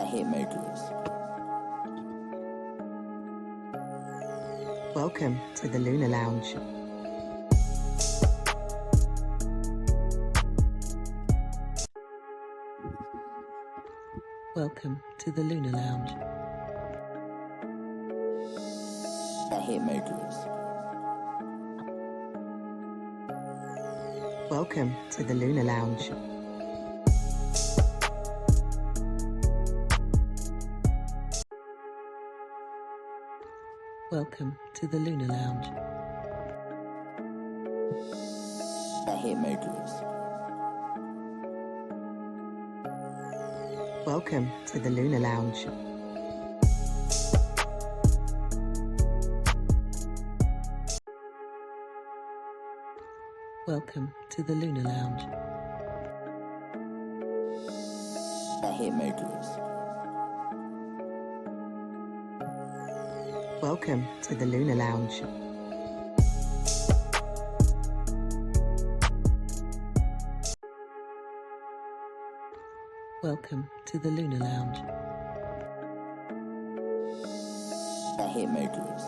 Hitmakers. Welcome to the Lunar Lounge. Welcome to the Lunar Lounge. Hitmakers. Welcome to the Lunar Lounge. Welcome to the Lunar Lounge. Hitmakers. Welcome to the Lunar Lounge. Welcome to the Lunar Lounge. Hitmakers. Welcome to the Lunar Lounge. Welcome to the Lunar Lounge. Hitmakers.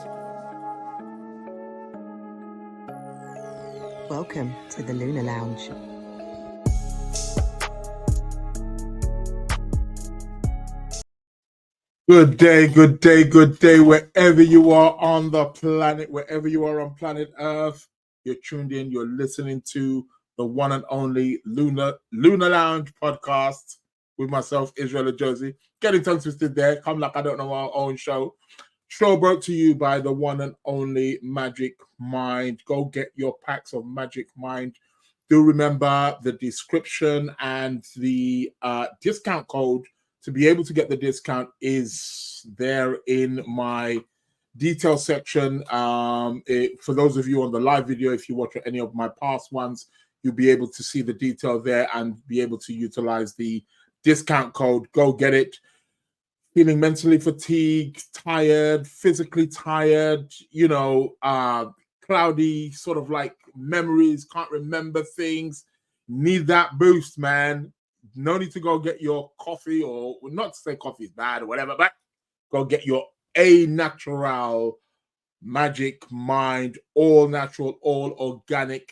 Welcome to the Lunar Lounge. Good day, wherever you are on the planet, wherever you are on planet Earth, you're tuned in, you're listening to the one and only Lunar Lounge Podcast with myself, Israel Josie. Getting tongue twisted there, come like I don't know our own show. Show brought to you by the one and only Magic Mind. Go get your packs of Magic Mind. Do remember the description and the discount code to be able to get the discount is there in my detail section. For those of you on the live video, if you watch any of my past ones, you'll be able to see the detail there and be able to utilize the discount code. Go get it. Feeling mentally fatigued, tired, physically tired, cloudy, sort of like memories, can't remember things, need that boost, man. No need to go get your coffee, or not to say coffee is bad or whatever, but go get your A Natural Magic Mind, all natural, all organic.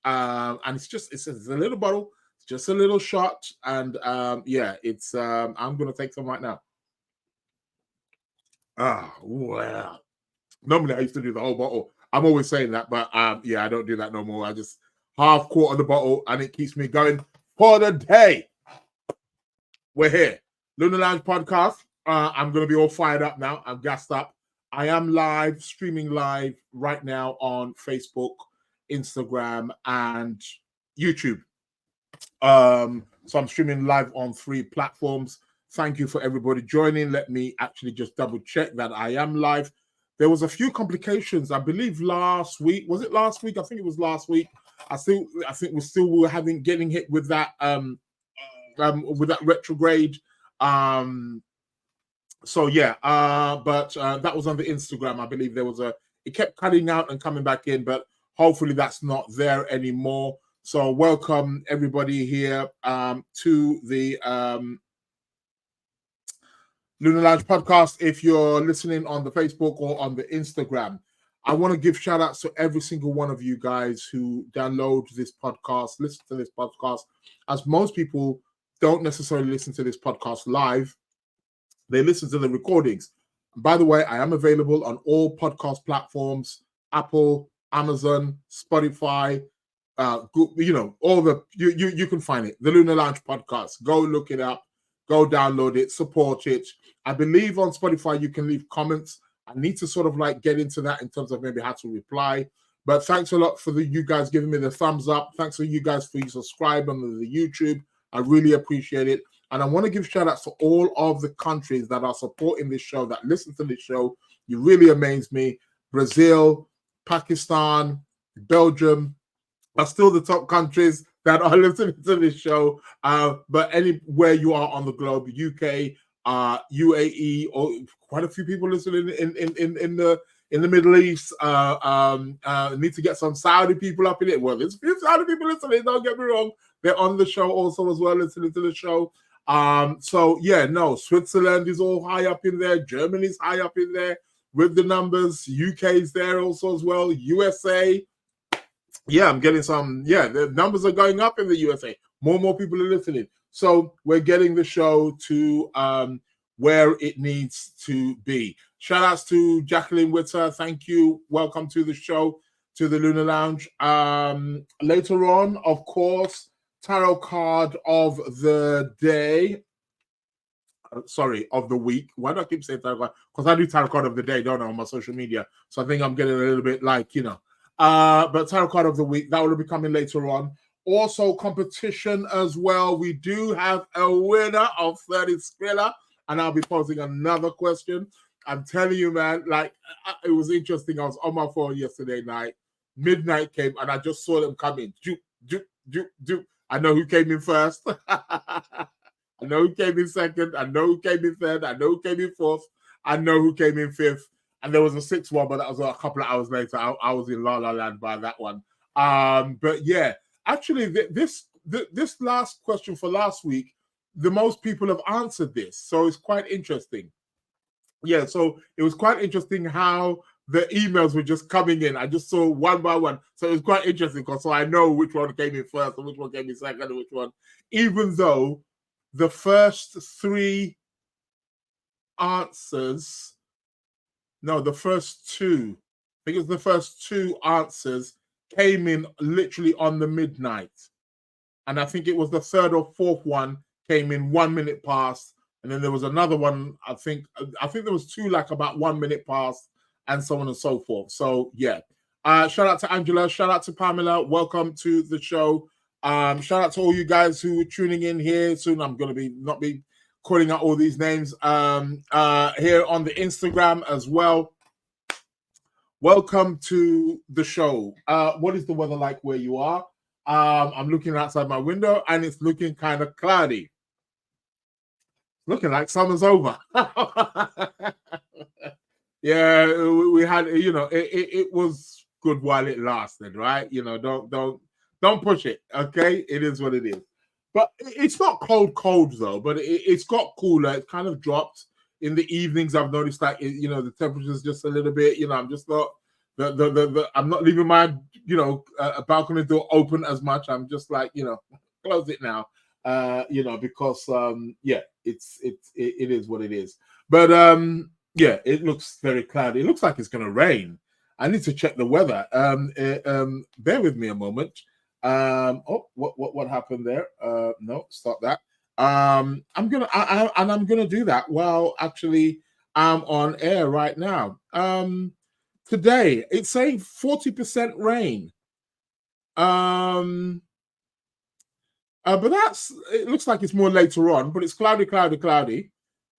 And it's a little bottle, it's just a little shot. And I'm going to take some right now. Well, normally I used to do the whole bottle. I'm always saying that, but I don't do that no more. I just half quarter the bottle and it keeps me going for the day. We're here. Lunar Lounge Podcast. I'm going to be all fired up now. I'm gassed up. I am live, streaming live right now on Facebook, Instagram, and YouTube. So I'm streaming live on 3 platforms. Thank you for everybody joining. Let me actually just double check that I am live. There was a few complications, I believe last week. Was it last week? I think it was last week. I think we were getting hit with that with that retrograde. But that was on the Instagram. I believe it kept cutting out and coming back in, but hopefully that's not there anymore. So welcome everybody here to the Lunar Lounge Podcast. If you're listening on the Facebook or on the Instagram, I want to give shout outs to every single one of you guys who download this podcast, listen to this podcast, as most people don't necessarily listen to this podcast live. They listen to the recordings. By the way, I am available on all podcast platforms: Apple, Amazon, Spotify, all the you can find it. The Lunar Lounge Podcast. Go look it up. Go download it. Support it. I believe on Spotify you can leave comments. I need to sort of like get into that in terms of maybe how to reply. But thanks a lot for you guys giving me the thumbs up. Thanks for you guys for you subscribe on the YouTube. I really appreciate it. And I want to give shout outs to all of the countries that are supporting this show, that listen to this show. You really amaze me. Brazil, Pakistan, Belgium are still the top countries that are listening to this show. But anywhere you are on the globe, UK, UAE, or quite a few people listening in the Middle East. Need to get some Saudi people up in it. Well, there's a few Saudi people listening, don't get me wrong. They're on the show also as well, listening to the show. So yeah, no, Switzerland is all high up in there. Germany's high up in there with the numbers. UK is there also as well. USA. Yeah, I'm getting some. Yeah, the numbers are going up in the USA. More and more people are listening. So we're getting the show to where it needs to be. Shout outs to Jacqueline Witter. Thank you. Welcome to the show, to the Lunar Lounge. Later on, of course, tarot card of the day. Sorry, of the week. Why do I keep saying tarot card? Because I do tarot card of the day, don't I, on my social media. So I think I'm getting a little bit like, but tarot card of the week, that will be coming later on. Also, competition as well. We do have a winner of 30 Skrilla, and I'll be posing another question. I'm telling you, man, like, it was interesting. I was on my phone yesterday night. Midnight came, and I just saw them coming. I know who came in first. I know who came in second. I know who came in third. I know who came in fourth. I know who came in fifth. And there was a sixth one, but that was a couple of hours later. I was in La La Land by that one. But yeah, actually, this last question for last week, the most people have answered this. So it's quite interesting. Yeah, so it was quite interesting how the emails were just coming in. I just saw one by one. So it was quite interesting because so I know which one came in first and which one came in second and which one. Even though the first three answers, no, the first two, I think it was the first two answers came in literally on the midnight. And I think it was the third or fourth one came in 1 minute past. And then there was another one, I think there was two like about 1 minute past and so on and so forth. So yeah. Shout out to Angela, shout out to Pamela. Welcome to the show. Shout out to all you guys who are tuning in here. Soon I'm going to not be calling out all these names here on the Instagram as well. Welcome to the show. What is the weather like where you are? I'm looking outside my window and it's looking kind of cloudy. Looking like summer's over. Yeah, we had, it was good while it lasted, right? Don't push it, okay? It is what it is. But it's not cold though, but it's got cooler. It kind of dropped in the evenings. I've noticed that, the temperature's just a little bit, I'm just not, I'm not leaving my, balcony door open as much. I'm just like, close it now, because, it is what it is. But, yeah, it looks very cloudy. It looks like it's going to rain. I need to check the weather. Bear with me a moment. What happened there? No, stop that. I'm gonna do that while actually I'm on air right now. Today it's saying 40% rain. But it looks like it's more later on. But it's cloudy.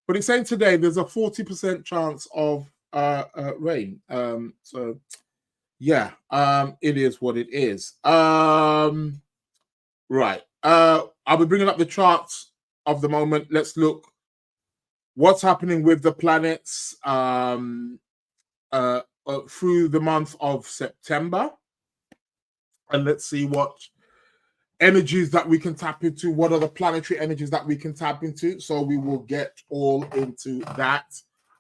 But it's saying today there's a 40% chance of rain. So yeah, it is what it is. Right. I'll be bringing up the charts of the moment. Let's look what's happening with the planets through the month of September. And let's see what energies that we can tap into. What are the planetary energies that we can tap into? So we will get all into that.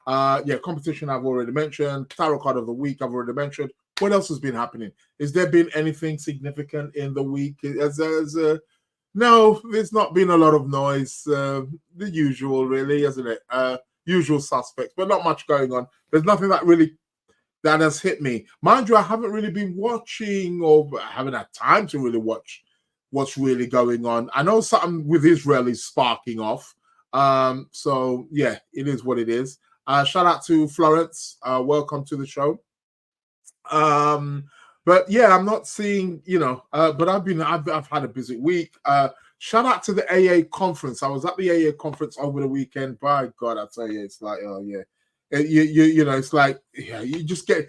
Competition I've already mentioned. Tarot card of the week I've already mentioned. What else has been happening? Has there been anything significant in the week? No, there's not been a lot of noise. The usual, really, isn't it? Usual suspects, but not much going on. There's nothing that has hit me. Mind you, I haven't really been watching or haven't had time to really watch what's really going on. I know something with Israel is sparking off. So yeah, it is what it is. Shout out to Florence. Welcome to the show. But yeah, I'm not seeing, but I've had a busy week. Shout out to the AA conference. I was at the AA conference over the weekend. By God, I tell you, it's like, oh yeah. It's like, yeah, you just get,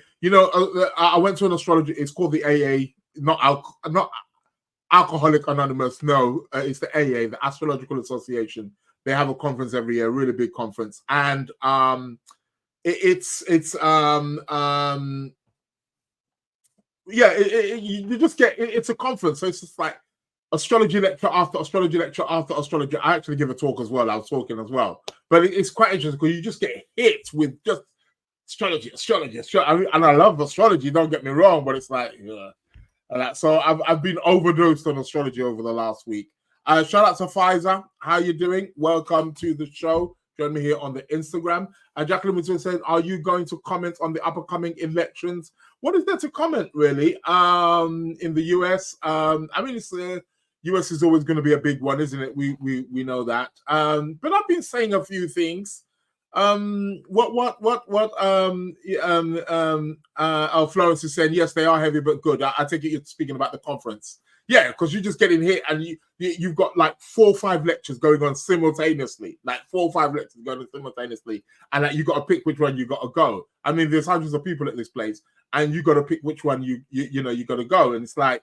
I went to an astrology. It's called the AA, not Alcoholic Anonymous. No, it's the AA, the Astrological Association. They have a conference every year, really big conference, and you just get it's a conference, so it's just like astrology lecture after astrology lecture after astrology. I actually give a talk as well. I was talking as well, but it's quite interesting because you just get hit with just astrology. I mean, and I love astrology. Don't get me wrong, but it's like, so I've been overdosed on astrology over the last week. Shout out to Pfizer. How you doing? Welcome to the show. Join me here on the Instagram. Jacqueline was saying, are you going to comment on the upcoming elections? What is there to comment, really? In the US, I mean, it's US is always going to be a big one, isn't it? We know that. But I've been saying a few things. Florence is saying, yes, they are heavy but good. I take it you're speaking about the conference. Yeah, because you're just getting hit and you've got like 4 or 5 lectures going on simultaneously, and like you've got to pick which one you got to go. I mean, there's hundreds of people at this place, and you got to pick which one you got to go. And it's like,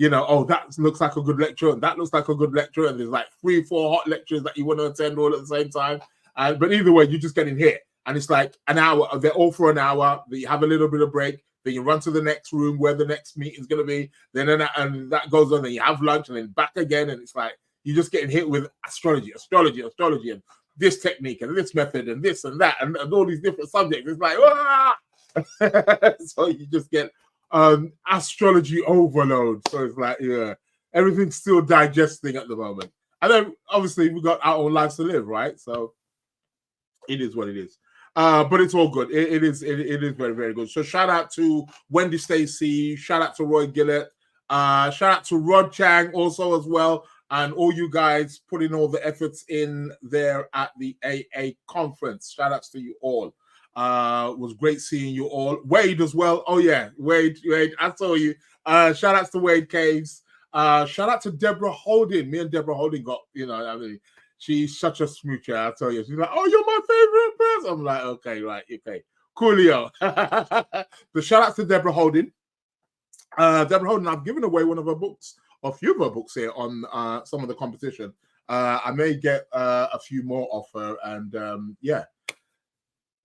oh, that looks like a good lecture, and that looks like a good lecture, and there's like 3 or 4 hot lectures that you want to attend all at the same time. But either way, you're just getting hit, and it's like an hour. They're all for an hour. You have a little bit of break. Then you run to the next room where the next meeting is going to be. Then and that goes on. Then you have lunch and then back again. And it's like you're just getting hit with astrology, and this technique and this method and this and that and all these different subjects. It's like, so you just get astrology overload. So it's like, yeah, everything's still digesting at the moment. And then obviously we got our own lives to live, right? So it is what it is. But it's all good. It is very, very good. So shout out to Wendy Stacy, shout out to Roy Gillett, shout out to Rod Chang also as well, and all you guys putting all the efforts in there at the AA conference. Shout outs to you all. It was great seeing you all. Wade as well. Oh yeah, Wade, I saw you. Shout outs to Wade Caves. Shout out to Deborah Holding. Me and Deborah Holding got, I mean, she's such a smoocher, I tell you. She's like, oh, you're my favorite person. I'm like, okay, right, okay. Coolio. So shout out to Deborah Holding. Deborah Holding, I've given away one of her books, a few of her books here on some of the competition. I may get a few more off her, and yeah.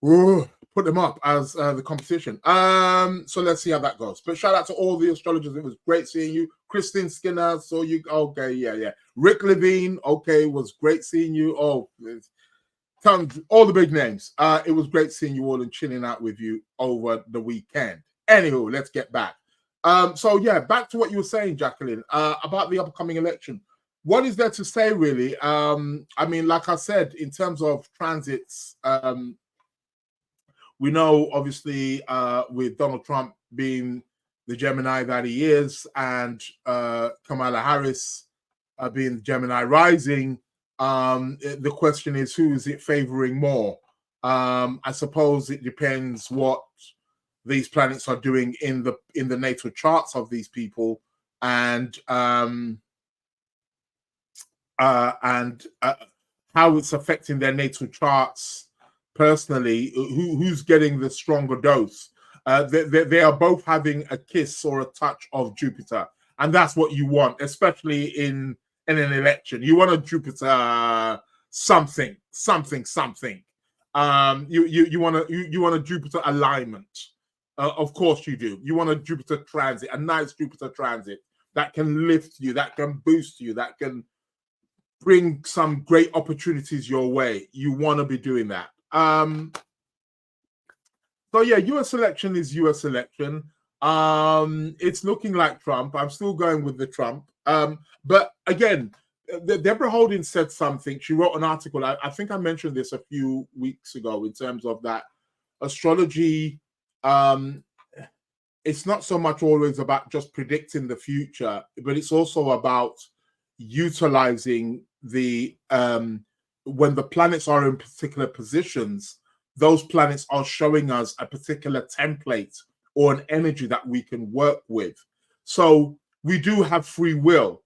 Ooh, put them up as the competition. So let's see how that goes. But shout out to all the astrologers. It was great seeing you. Christine Skinner, saw you. Okay, yeah. Rick Levine, okay, was great seeing you. Oh, tons, all the big names. It was great seeing you all and chilling out with you over the weekend. Anywho, let's get back. So yeah, back to what you were saying, Jacqueline, about the upcoming election. What is there to say, really? I mean, like I said, in terms of transits, we know, obviously, with Donald Trump being the Gemini that he is, and Kamala Harris being Gemini rising, the question is, who is it favoring more? I suppose it depends what these planets are doing in the natal charts of these people, and how it's affecting their natal charts personally. Who's getting the stronger dose? They are both having a kiss or a touch of Jupiter, and that's what you want, especially in an election. You want a Jupiter something. You want a Jupiter alignment. Of course you do. You want a Jupiter transit, a nice Jupiter transit that can lift you, that can boost you, that can bring some great opportunities your way. You want to be doing that. So yeah, US election is US election. It's looking like Trump. I'm still going with the Trump. But again, Deborah Holding said something. She wrote an article. I think I mentioned this a few weeks ago in terms of that astrology. It's not so much always about just predicting the future, but it's also about utilizing the when the planets are in particular positions, those planets are showing us a particular template or an energy that we can work with. So we do have free will.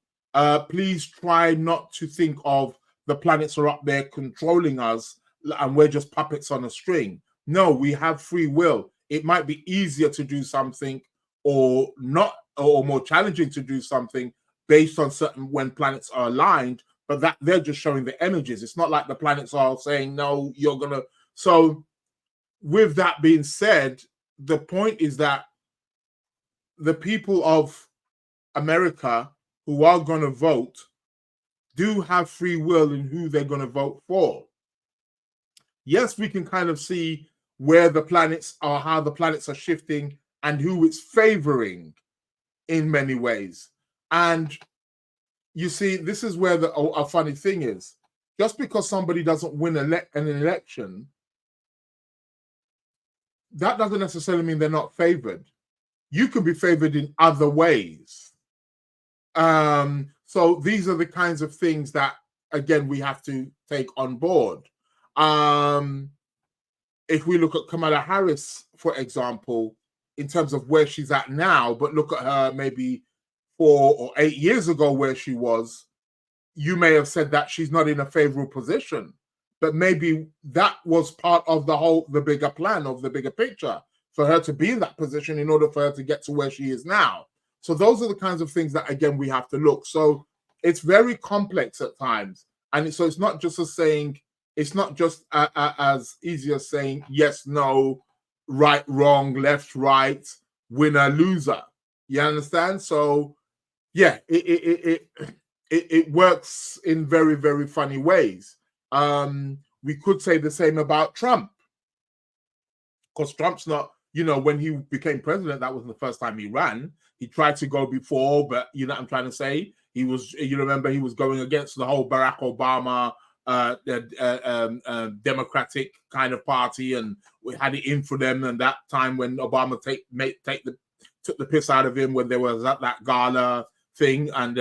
Please try not to think of the planets are up there controlling us and we're just puppets on a string. No, we have free will. It might be easier to do something or not, or more challenging to do something based on certain when planets are aligned, but that they're just showing the energies. It's not like the planets are saying, no, you're gonna. So with that being said, the point is that the people of America who are going to vote do have free will in who they're going to vote for. Yes, we can kind of see where the planets are, how the planets are shifting, and who it's favoring in many ways. And you see, this is where a funny thing is. Just because somebody doesn't win an election, that doesn't necessarily mean they're not favored. You can be favored in other ways. So these are the kinds of things that, again, we have to take on board. If we look at Kamala Harris, for example, in terms of where she's at now, but look at her maybe 4 or 8 years ago where she was, you may have said that she's not in a favorable position. But maybe that was part of the bigger plan, of the bigger picture, for her to be in that position in order for her to get to where she is now. So those are the kinds of things that, again, we have to look. So it's very complex at times. And so it's not just it's not just as easy as saying yes, no, right, wrong, left, right, winner, loser. You understand? So yeah, it works in very, very funny ways. We could say the same about Trump, because Trump's not, when he became president, that wasn't the first time he ran. He tried to go before, but you know what I'm trying to say? He was, remember, he was going against the whole Barack Obama Democratic kind of party, and we had it in for them. And that time when Obama took the piss out of him when there was that gala thing, and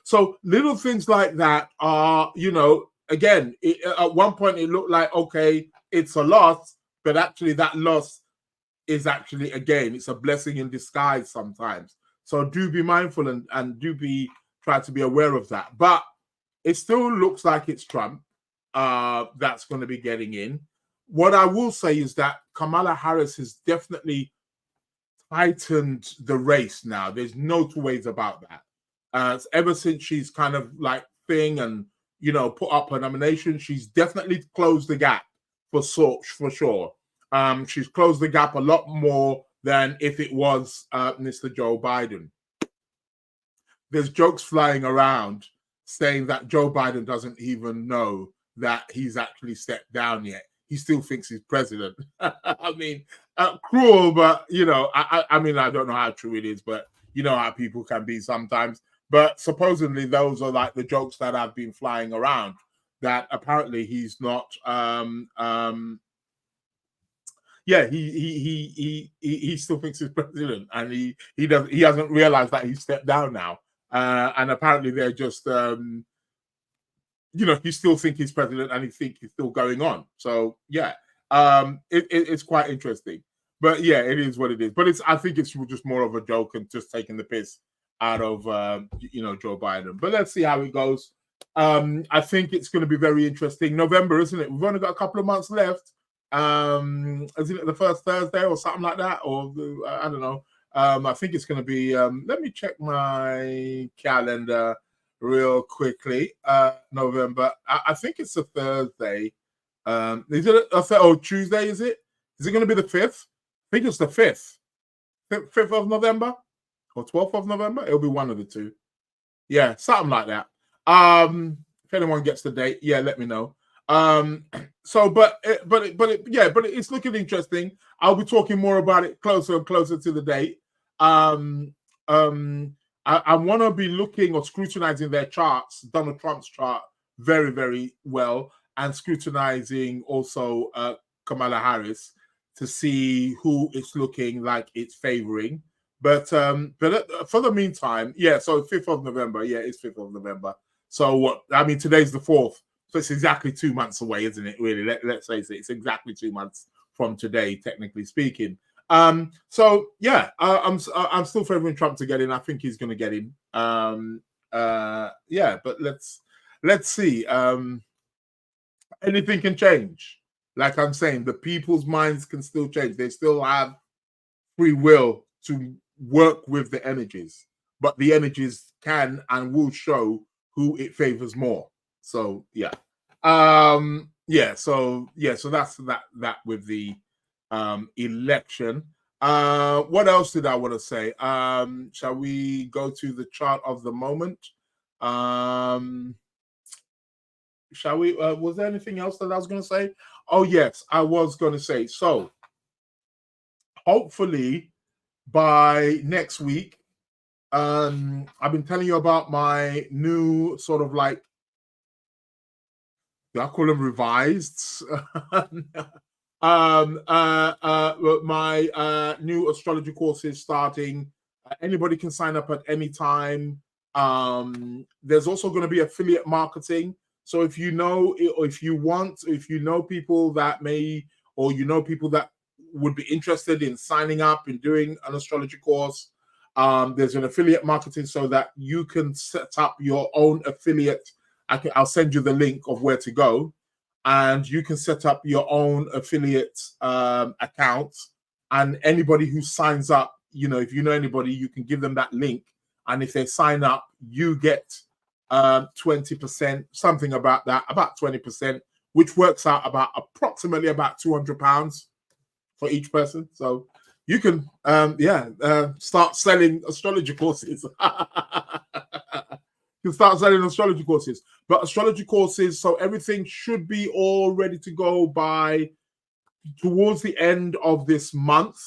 so little things like that are, again, at one point it looked like, okay, it's a loss, but actually that loss is actually, again, it's a blessing in disguise sometimes. So do be mindful and do try to be aware of that. But it still looks like it's Trump that's going to be getting in. What I will say is that Kamala Harris has definitely tightened the race now. There's no two ways about that. Ever since she's kind of like and put up her nomination, she's definitely closed the gap for sure. She's closed the gap a lot more than if it was Mr. Joe Biden. There's jokes flying around saying that Joe Biden doesn't even know that he's actually stepped down yet. He still thinks he's president. I mean, cruel, but I mean, I don't know how true it is, but you know how people can be sometimes. But supposedly those are like the jokes that have been flying around, that apparently he's not. He still thinks he's president, and he hasn't realized that he stepped down now. And apparently they're just he still think he's president, and he think he's still going on. So yeah, it's quite interesting. But yeah, it is what it is. But I think it's just more of a joke and just taking the piss out of Joe Biden. But let's see how it goes. I think it's going to be very interesting. November, isn't it? We've only got a couple of months left. Isn't it the first Thursday or something like that? Or I don't know. I think it's going to be. Let me check my calendar real quickly. November. I think it's a Thursday. Is it Tuesday? Is it? Is it going to be the 5th? I think it's the 5th. 5th of November or 12th of November. It'll be one of the two. Yeah, something like that. If anyone gets the date, yeah, let me know. But it's looking interesting. I'll be talking more about it closer and closer to the date. I want to be looking or scrutinizing their charts, Donald Trump's chart, very, very well, and scrutinizing also Kamala Harris to see who it's looking like it's favoring. But for the meantime, yeah, so 5th of November, yeah, it's 5th of November. So today's the 4th. So it's exactly 2 months away, isn't it? Really, let's face it, it's exactly 2 months from today, technically speaking. So yeah, I'm still favoring Trump to get in. I think he's going to get in. Yeah, but let's see. Anything can change. Like I'm saying, the people's minds can still change. They still have free will to work with the energies, but the energies can and will show who it favors more. So yeah. So that's that with the election. What else did I want to say? Shall we go to the chart of the moment? Shall we? Was there anything else that I was going to say? Oh, yes, I was going to say. So, hopefully, by next week, I've been telling you about my new sort of like, I call them revised. My new astrology course is starting. Anybody can sign up at any time. There's also going to be affiliate marketing. So if you know, or if you know people that may, or you know people that would be interested in signing up and doing an astrology course, there's an affiliate marketing so that you can set up your own affiliate. I'll send you the link of where to go, and you can set up your own affiliate account. And anybody who signs up, if you know anybody, you can give them that link. And if they sign up, you get 20%, something about that, about 20%, which works out about approximately about £200 for each person. So you can, start selling astrology courses. You can start selling astrology courses. But astrology courses, so everything should be all ready to go by towards the end of this month.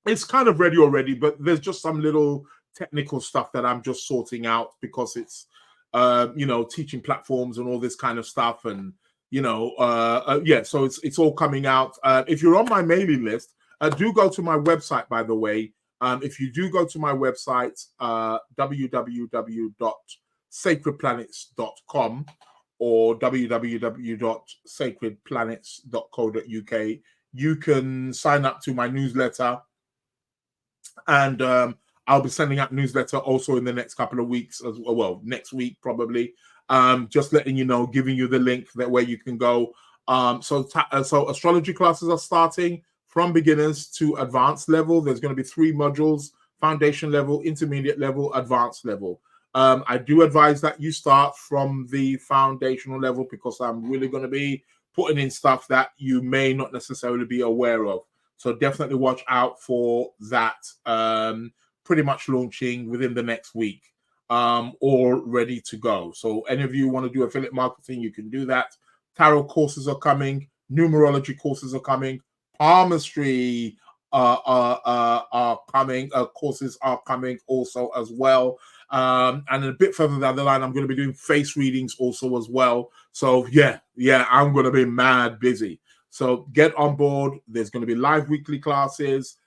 It's kind of ready already, but there's just some little technical stuff that I'm just sorting out because it's, teaching platforms and all this kind of stuff. And, so it's all coming out. If you're on my mailing list, do go to my website, by the way. If you do go to my website, www.sacredplanets.com or www.sacredplanets.co.uk, you can sign up to my newsletter, and I'll be sending out newsletter also in the next couple of weeks as well. Next week probably. Just letting you know, giving you the link that where you can go. So astrology classes are starting from beginners to advanced level. There's going to be 3 modules: foundation level, intermediate level, advanced level. I do advise that you start from the foundational level because I'm really going to be putting in stuff that you may not necessarily be aware of. So definitely watch out for that. Pretty much launching within the next week, all ready to go. So any of you want to do affiliate marketing, you can do that. Tarot courses are coming. Numerology courses are coming. Palmistry are coming. Courses are coming also as well. And a bit further down the line, I'm going to be doing face readings also as well. So yeah, I'm going to be mad busy. So get on board. There's going to be live weekly classes.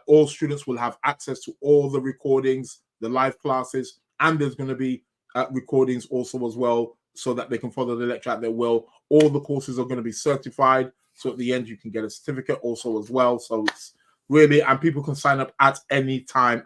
All students will have access to all the recordings, the live classes, and there's going to be recordings also as well so that they can follow the lecture at their will. All the courses are going to be certified. So at the end, you can get a certificate also as well. So it's really, and people can sign up at any time.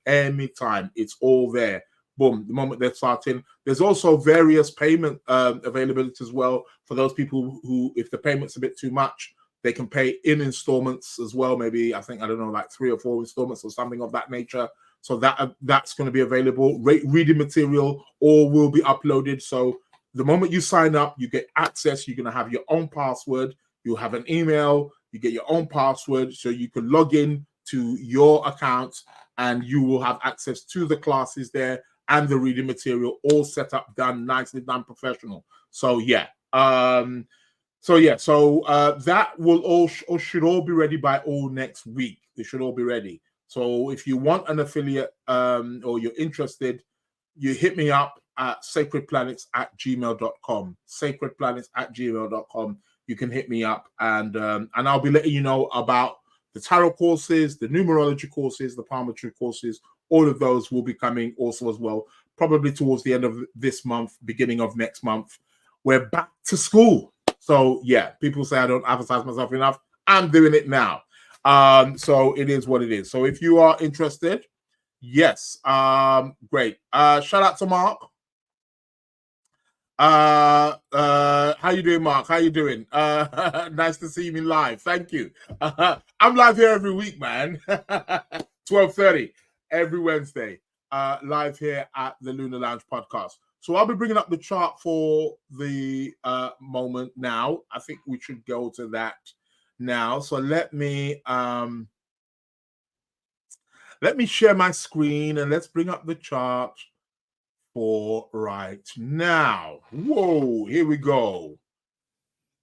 It's all there. Boom, the moment they're starting. There's also various payment availability as well for those people who, if the payment's a bit too much, they can pay in installments as well. Maybe, like 3 or 4 installments or something of that nature. So that's going to be available. Reading material all will be uploaded. So the moment you sign up, you get access. You're going to have your own password. You'll have an email. You get your own password so you can log in to your account and you will have access to the classes there and the reading material all set up, done, nicely done, professional. So yeah. That will all should all be ready by all next week. They should all be ready. So if you want an affiliate or you're interested, you hit me up at sacredplanets@gmail.com. Sacredplanets@gmail.com. You can hit me up and I'll be letting you know about the tarot courses, the numerology courses, the palmistry courses. All of those will be coming also as well, probably towards the end of this month, beginning of next month. We're back to school. So yeah, people say I don't advertise myself enough. I'm doing it now. So it is what it is. So if you are interested, yes, great. Shout out to Mark. How you doing, Mark? How you doing? Nice to see me live. Thank you. I'm live here every week, man. 12:30 every Wednesday. Live here at the Lunar Lounge Podcast. So I'll be bringing up the chart for the moment now. I think we should go to that now. So let me share my screen and let's bring up the chart for right now. Whoa, here we go.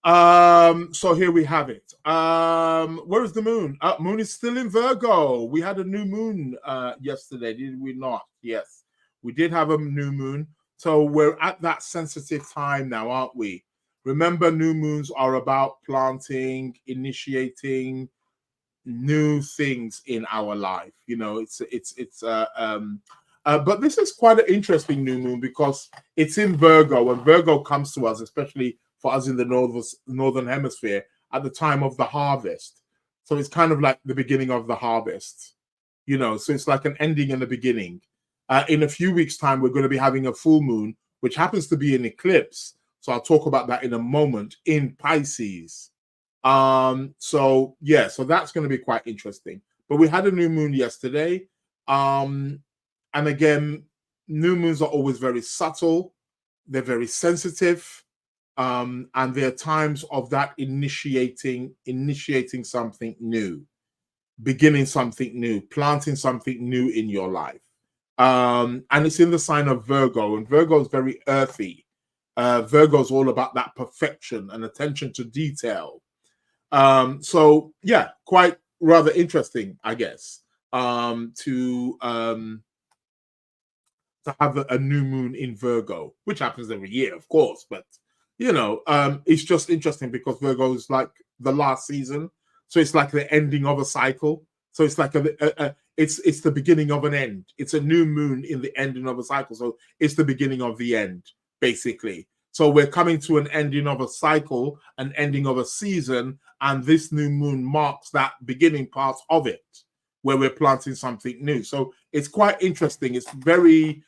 So here we have it. Where is the moon? Moon is still in Virgo. We had a new moon yesterday, did we not? Yes, we did have a new moon. So we're at that sensitive time now, aren't we? Remember, new moons are about planting, initiating new things in our life. You know, but this is quite an interesting new moon because it's in Virgo, and Virgo comes to us, especially for us in the northern hemisphere, at the time of the harvest. So it's kind of like the beginning of the harvest, you know. So it's like an ending and a beginning. In a few weeks' time, we're going to be having a full moon, which happens to be an eclipse. So I'll talk about that in a moment in Pisces. So yeah, so that's going to be quite interesting. But we had a new moon yesterday. And again, new moons are always very subtle, they're very sensitive, and there are times of that initiating something new, beginning something new, planting something new in your life. And it's in the sign of Virgo, and Virgo is very earthy. Virgo is all about that perfection and attention to detail. So yeah, quite rather interesting, I guess, to have a new moon in Virgo, which happens every year, of course. But you know, it's just interesting because Virgo is like the last season, so it's like the ending of a cycle. So it's like it's the beginning of an end. It's a new moon in the ending of a cycle, so it's the beginning of the end, basically. So we're coming to an ending of a cycle, an ending of a season, and this new moon marks that beginning part of it, where we're planting something new. So it's quite interesting. It's very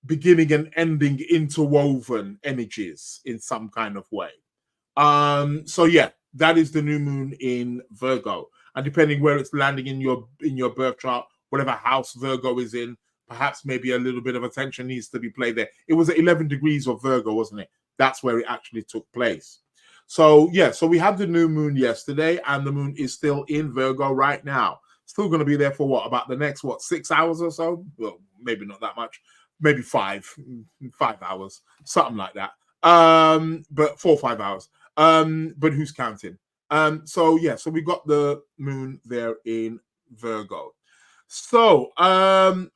beginning and ending interwoven energies in some kind of way. So yeah, that is the new moon in Virgo. And depending where it's landing in your birth chart, whatever house Virgo is in, perhaps maybe a little bit of attention needs to be played there. It was at 11 degrees of Virgo, wasn't it? That's where it actually took place. So yeah, so we had the new moon yesterday, and the moon is still in Virgo right now. Still going to be there for what, about the next 6 hours or so? Well, maybe not that much, maybe 5 hours, something like that. But 4 or 5 hours. But who's counting? So yeah, so we got the moon there in Virgo. So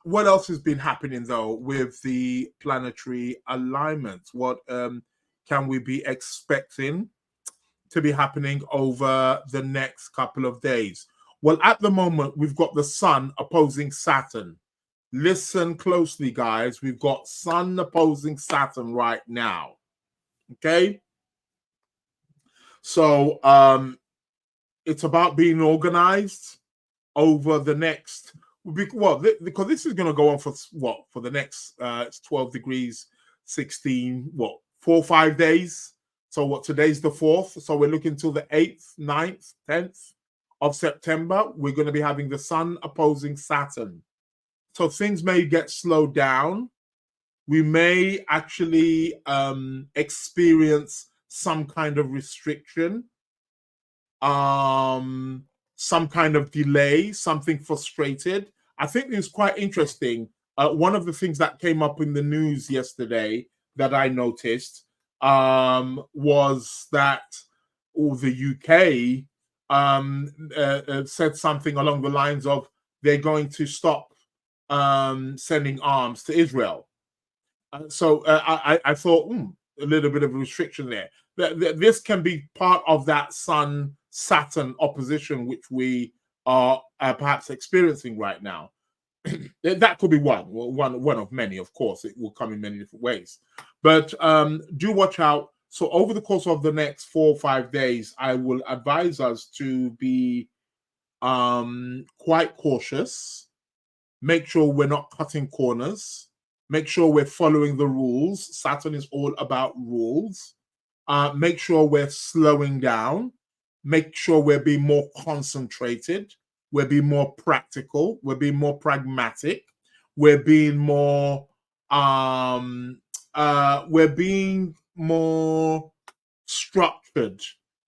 what else has been happening though with the planetary alignments? What can we be expecting to be happening over the next couple of days? Well, at the moment, we've got the Sun opposing Saturn. Listen closely, guys. We've got Sun opposing Saturn right now. Okay? So it's about being organized over the next, well, because this is going to go on for the next it's 12 degrees, 16, 4 or 5 days. So today's the 4th. So we're looking till the 8th, 9th, 10th of September. We're going to be having the Sun opposing Saturn. So things may get slowed down. We may actually experience some kind of restriction, some kind of delay, something frustrated. I think it's quite interesting. One of the things that came up in the news yesterday that I noticed was that the UK said something along the lines of they're going to stop sending arms to Israel. So I thought a little bit of a restriction there. This can be part of that Sun-Saturn opposition, which we are perhaps experiencing right now. That could be one of many, of course. It will come in many different ways. But do watch out. So over the course of the next 4 or 5 days, I will advise us to be quite cautious. Make sure we're not cutting corners. Make sure we're following the rules. Saturn is all about rules. Make sure we're slowing down. Make sure we're being more concentrated. We're being more practical. We're being more pragmatic. We're being more structured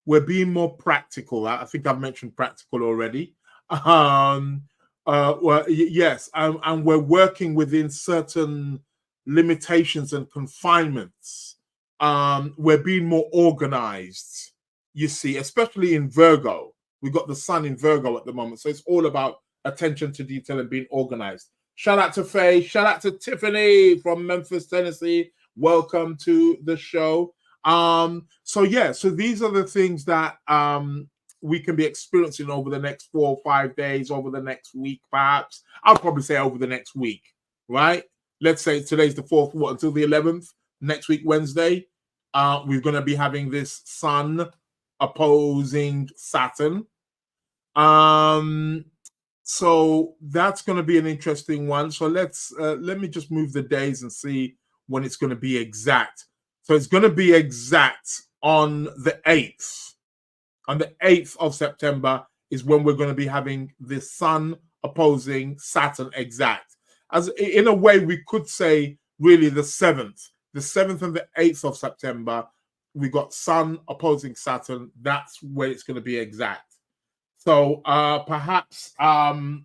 we're being more practical. I think I've mentioned practical already. Yes, and we're working within certain limitations and confinements. We're being more organized, you see, especially in Virgo. We've got the sun in Virgo at the moment, so it's all about attention to detail and being organized. Shout out to Faye, shout out to Tiffany from Memphis, Tennessee. Welcome to the show. So these are the things that we can be experiencing over the next 4 or 5 days, over the next week, perhaps. I'll probably say over the next week, right? Let's say today's the 4th, until the 11th, next week, Wednesday. We're going to be having this sun opposing Saturn. So that's going to be an interesting one. So let me just move the days and see when it's going to be exact. So it's going to be exact on the 8th. On the 8th of September is when we're going to be having the sun opposing Saturn exact. As in a way, we could say really the 7th. The 7th and the 8th of September, we got sun opposing Saturn. That's where it's going to be exact. So perhaps the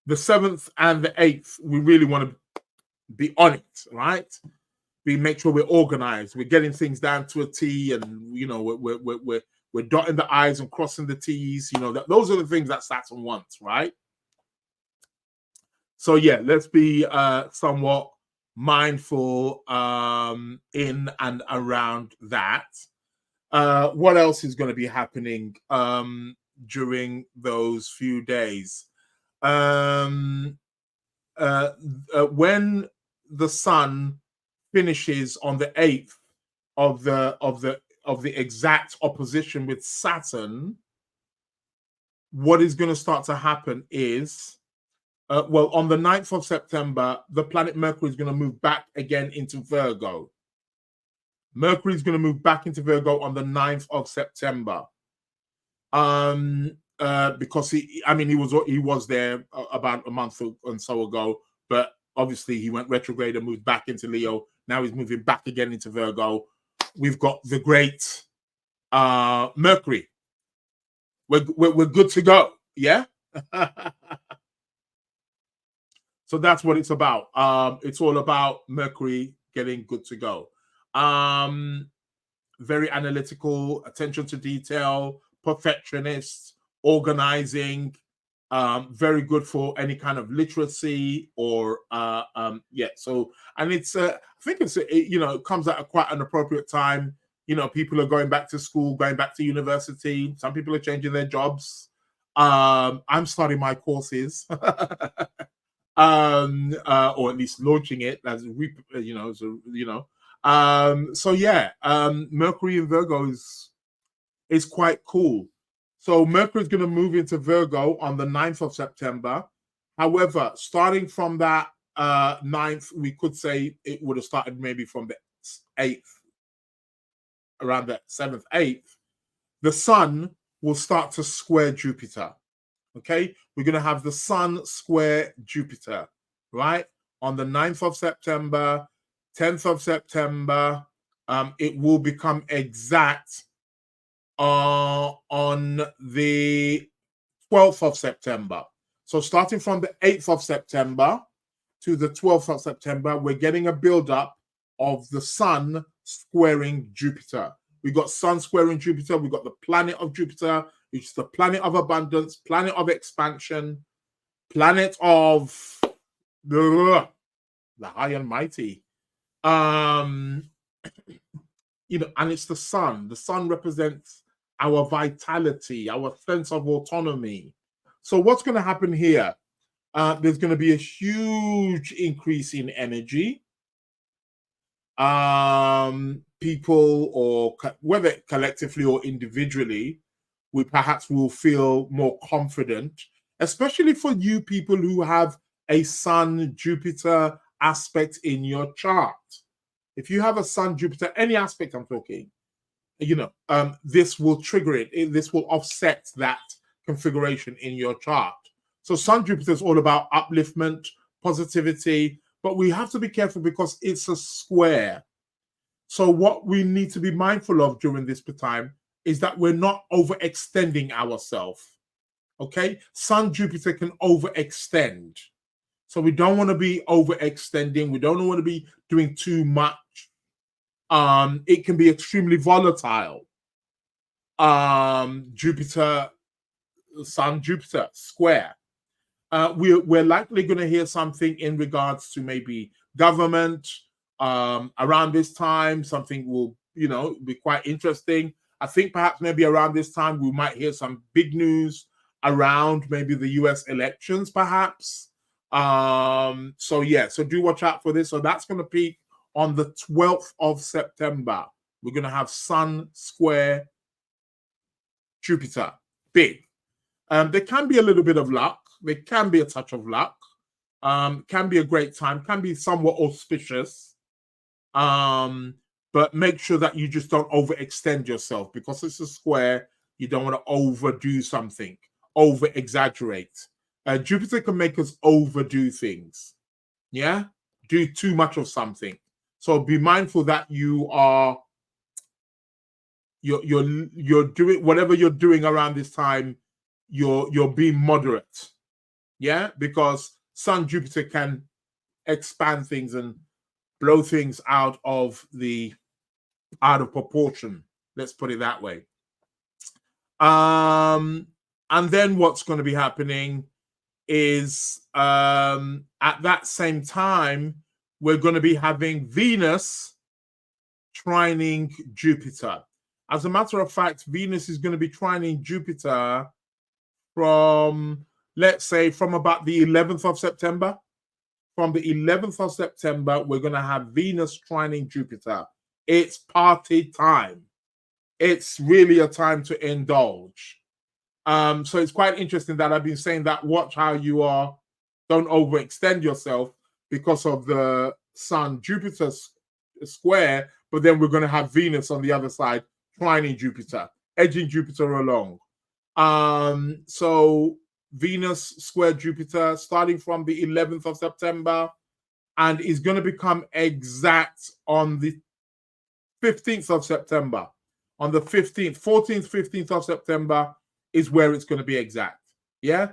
7th and the 8th, we really want to be on it, right? We make sure we're organized. We're getting things down to a T, and we're dotting the I's and crossing the T's. Those are the things that Saturn wants, right? So yeah, let's be somewhat mindful in and around that. What else is going to be happening during those few days? When the sun finishes on the 8th of the exact opposition with Saturn, what is going to start to happen is, on the 9th of September, the planet Mercury is going to move back again into Virgo. Mercury is going to move back into Virgo on the 9th of September. Because he was there about a month and so ago, but obviously he went retrograde and moved back into Leo. Now he's moving back again into Virgo. We've got the great Mercury. We're good to go. Yeah. So that's what it's about. It's all about Mercury getting good to go. Very analytical, attention to detail, perfectionist, organizing, very good for any kind of literacy or so, and it's I think it's it comes at quite an appropriate time. People are going back to school, going back to university. Some people are changing their jobs. I'm starting my courses. Or at least launching it as Mercury in Virgo is quite cool. So Mercury is going to move into Virgo on the 9th of September. However, starting from that 9th, we could say it would have started maybe from the 8th, around the 7th, 8th. The sun will start to square Jupiter. Okay, we're going to have the sun square Jupiter, right? On the 9th of September, 10th of September, it will become exact on the 12th of September. So starting from the 8th of September to the 12th of September, we're getting a build-up of the sun squaring Jupiter. We got sun squaring Jupiter. We got the planet of Jupiter, which is the planet of abundance, planet of expansion, planet of the high and mighty. And it's the sun. The sun represents our vitality, our sense of autonomy. So what's going to happen here? There's going to be a huge increase in energy. People, or whether collectively or individually, we perhaps will feel more confident, especially for you people who have a Sun Jupiter aspect in your chart. If you have a Sun Jupiter, any aspect I'm talking, this will trigger it. This will offset that configuration in your chart. So Sun Jupiter is all about upliftment, positivity, but we have to be careful because it's a square. So what we need to be mindful of during this time is that we're not overextending ourselves. Okay, Sun Jupiter can overextend, so we don't want to be overextending. We don't want to be doing too much. It can be extremely volatile. Jupiter, Sun Jupiter square. We're likely going to hear something in regards to maybe government around this time. Something will, be quite interesting. I think perhaps maybe around this time we might hear some big news around maybe the US elections, perhaps. So do watch out for this. So that's going to peak on the 12th of September. We're going to have Sun square Jupiter. Big. There can be a little bit of luck. There can be a touch of luck. Can be a great time. Can be somewhat auspicious. But make sure that you just don't overextend yourself, because it's a square. You don't want to overdo something, over-exaggerate. Jupiter can make us overdo things. Yeah? Do too much of something. So be mindful that you're doing whatever you're doing around this time, you're being moderate. Yeah, because Sun Jupiter can expand things and blow things out of proportion. Let's put it that way. And then what's going to be happening is at that same time, we're going to be having Venus trining Jupiter. As a matter of fact, Venus is going to be trining Jupiter from, let's say, from about the 11th of September. From the 11th of September, we're going to have Venus trining Jupiter. It's party time. It's really a time to indulge. So it's quite interesting that I've been saying that watch how you are. Don't overextend yourself because of the Sun-Jupiter square, but then we're going to have Venus on the other side trining Jupiter, edging Jupiter along. So Venus square Jupiter starting from the 11th of September and is going to become exact on the 15th of September. On the 15th, 14th, 15th of September is where it's going to be exact. Yeah?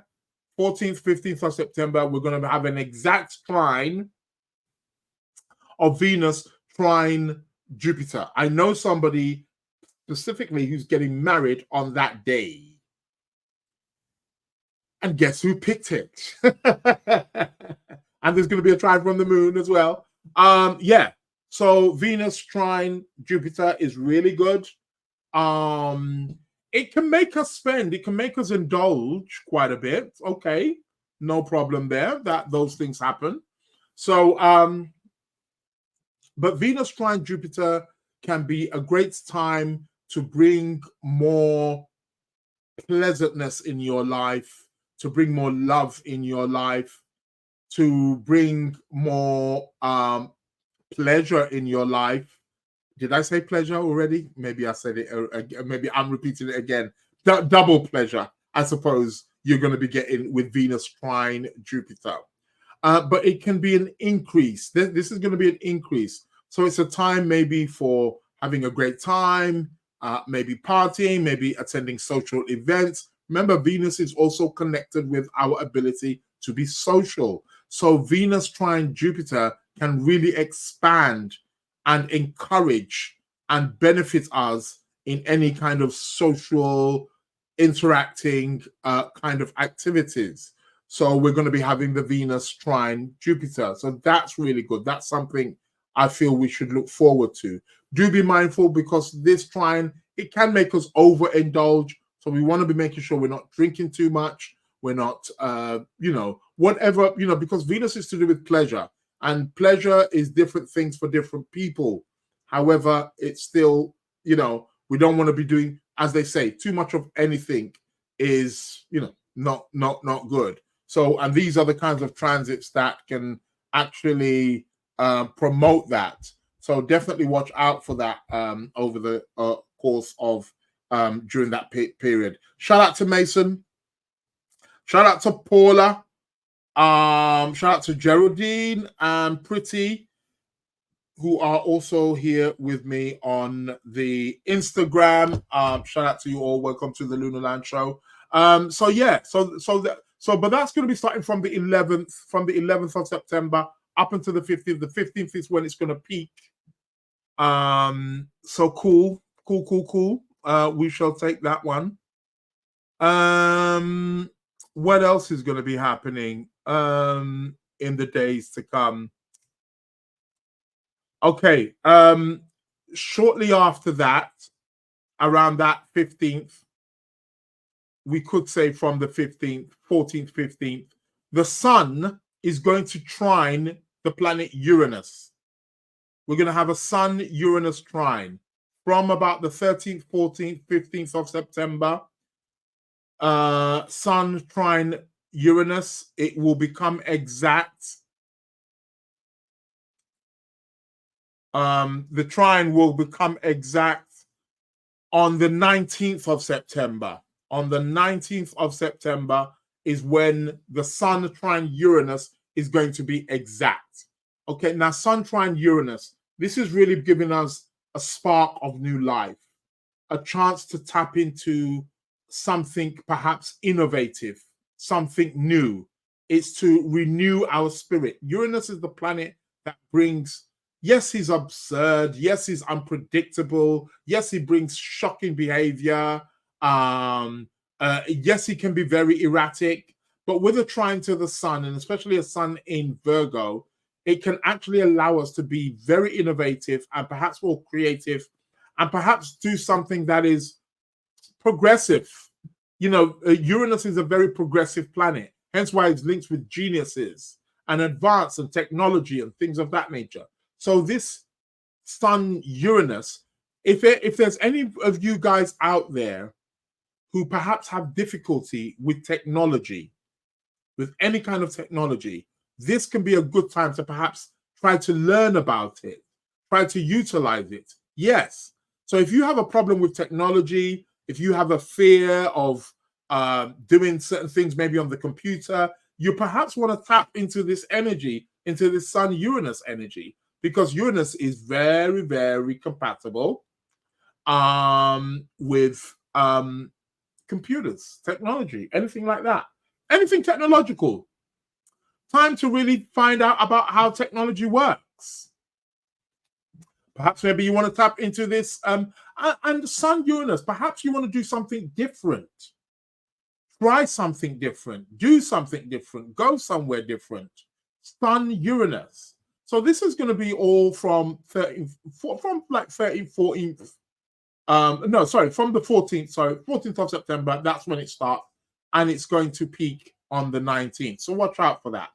14th, 15th of September, we're going to have an exact trine of Venus trine Jupiter. I know somebody specifically who's getting married on that day. And guess who picked it? And there's going to be a trine from the moon as well. So Venus trine Jupiter is really good. It can make us spend, it can make us indulge quite a bit. Okay, no problem there, that those things happen. So, but Venus trine Jupiter can be a great time to bring more pleasantness in your life, to bring more love in your life, to bring more pleasure in your life. Did I say pleasure already? Maybe I said it. Maybe I'm repeating it again. Double pleasure, I suppose, you're going to be getting with Venus trine Jupiter. But it can be an increase. This is going to be an increase. So it's a time maybe for having a great time, maybe partying, maybe attending social events. Remember, Venus is also connected with our ability to be social. So Venus trine Jupiter can really expand and encourage and benefit us in any kind of social interacting kind of activities. So we're going to be having the Venus trine Jupiter. So that's really good. That's something I feel we should look forward to. Do be mindful, because this trine, it can make us overindulge. So we want to be making sure we're not drinking too much. We're not, whatever, because Venus is to do with pleasure. And pleasure is different things for different people. However, it's still, we don't want to be doing, as they say, too much of anything is, not good. So, and these are the kinds of transits that can actually promote that. So definitely watch out for that over the course of during that period. Shout out to Mason. Shout out to Paula. Shout out to Geraldine and Pretty. who are also here with me on the Instagram. Shout out to you all. Welcome to the Lunar Lounge show. But that's going to be starting from the 11th of September up until the 15th. The 15th is when it's going to peak. So cool. We shall take that one. What else is going to be happening in the days to come? Okay. Shortly after that, around that 15th, we could say from the 15th, 14th, 15th, the sun is going to trine the planet Uranus. We're going to have a Sun-Uranus trine from about the 13th, 14th, 15th of September. Sun trine Uranus. It will become exact. The trine will become exact on the 19th of September. On the 19th of September is when the Sun trine Uranus is going to be exact. Okay, now Sun trine Uranus, this is really giving us a spark of new life, a chance to tap into something perhaps innovative, something new. It's to renew our spirit. Uranus is the planet that brings, yes, he's absurd. Yes, he's unpredictable. Yes, he brings shocking behavior. Yes, he can be very erratic. But with a trine to the sun, and especially a sun in Virgo, it can actually allow us to be very innovative and perhaps more creative and perhaps do something that is progressive. You know, Uranus is a very progressive planet, hence why it's linked with geniuses and advance and technology and things of that nature. So this Sun Uranus, if there's any of you guys out there who perhaps have difficulty with technology, with any kind of technology, this can be a good time to perhaps try to learn about it, try to utilize it. Yes. So if you have a problem with technology, if you have a fear of doing certain things maybe on the computer, you perhaps want to tap into this energy, into this Sun-Uranus energy, because Uranus is very, very compatible with computers, technology, anything like that. Anything technological. Time to really find out about how technology works. Perhaps maybe you want to tap into this and Sun-Uranus, perhaps you want to do something different. Try something different, do something different, go somewhere different. Sun-Uranus. So this is going to be all from 13th, from like 13th, 14th. From the 14th, 14th of September, that's when it starts, and it's going to peak on the 19th. So watch out for that.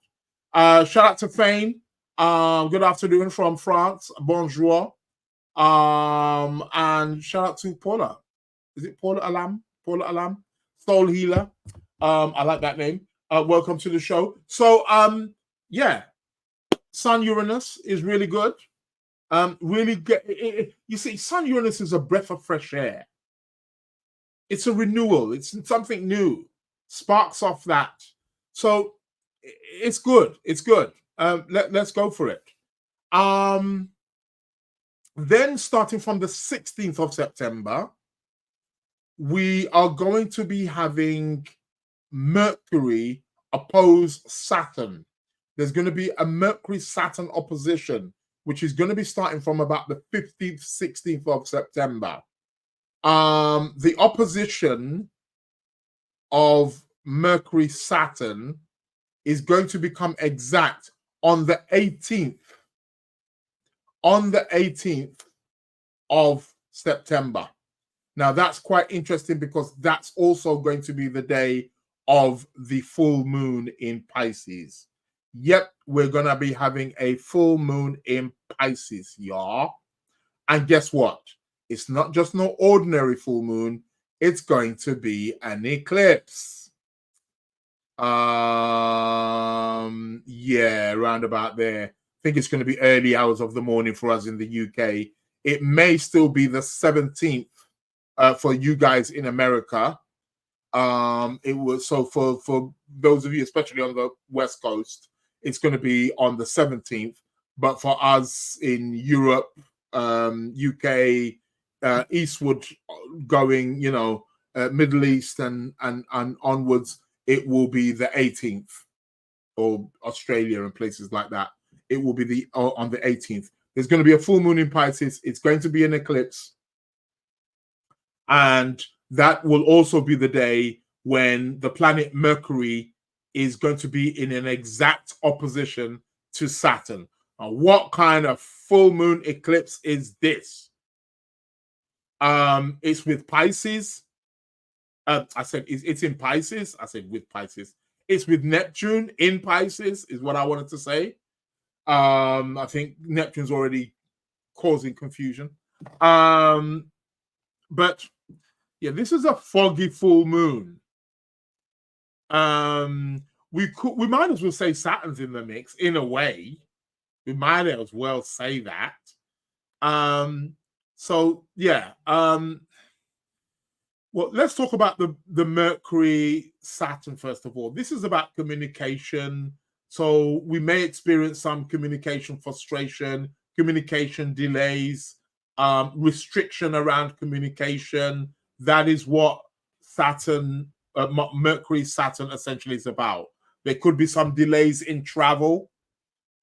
Shout out to Fane. Good afternoon from France. Bonjour. And shout out to Paula. Is it Paula Alam? Paula Alam? Soul Healer. I like that name. Welcome to the show. So, yeah. Sun Uranus is really good. You see, Sun Uranus is a breath of fresh air. It's a renewal. It's something new. Sparks off that. So it's good. It's good. Let's go for it. Then starting from the 16th of September, we are going to be having Mercury oppose Saturn. There's going to be a Mercury-Saturn opposition, which is going to be starting from about the 15th, 16th of September. The opposition of Mercury-Saturn is going to become exact on the 18th. On the 18th of September. Now, that's quite interesting because that's also going to be the day of the full moon in Pisces. Yep, we're going to be having a full moon in Pisces, y'all. And guess what? It's not just no ordinary full moon. It's going to be an eclipse. Yeah, around about there. I think it's going to be early hours of the morning for us in the UK. It may still be the 17th for you guys in America. It was so for those of you, especially on the West Coast, it's going to be on the 17th. but for us in Europe, UK, eastward going, Middle East and onwards, it will be the 18th, or Australia and places like that. It will be on the 18th. There's going to be a full moon in Pisces. It's going to be an eclipse. And that will also be the day when the planet Mercury is going to be in an exact opposition to Saturn. Now, what kind of full moon eclipse is this? It's with Pisces. I said it's in Pisces. I said with Pisces. It's with Neptune in Pisces, is what I wanted to say. I think Neptune's already causing confusion. But yeah, this is a foggy full moon. We might as well say Saturn's in the mix in a way. We might as well say that. So yeah. Well, let's talk about the Mercury Saturn first of all. This is about communication. So we may experience some communication frustration, communication delays, restriction around communication. That is what Saturn, Mercury Saturn essentially is about. There could be some delays in travel.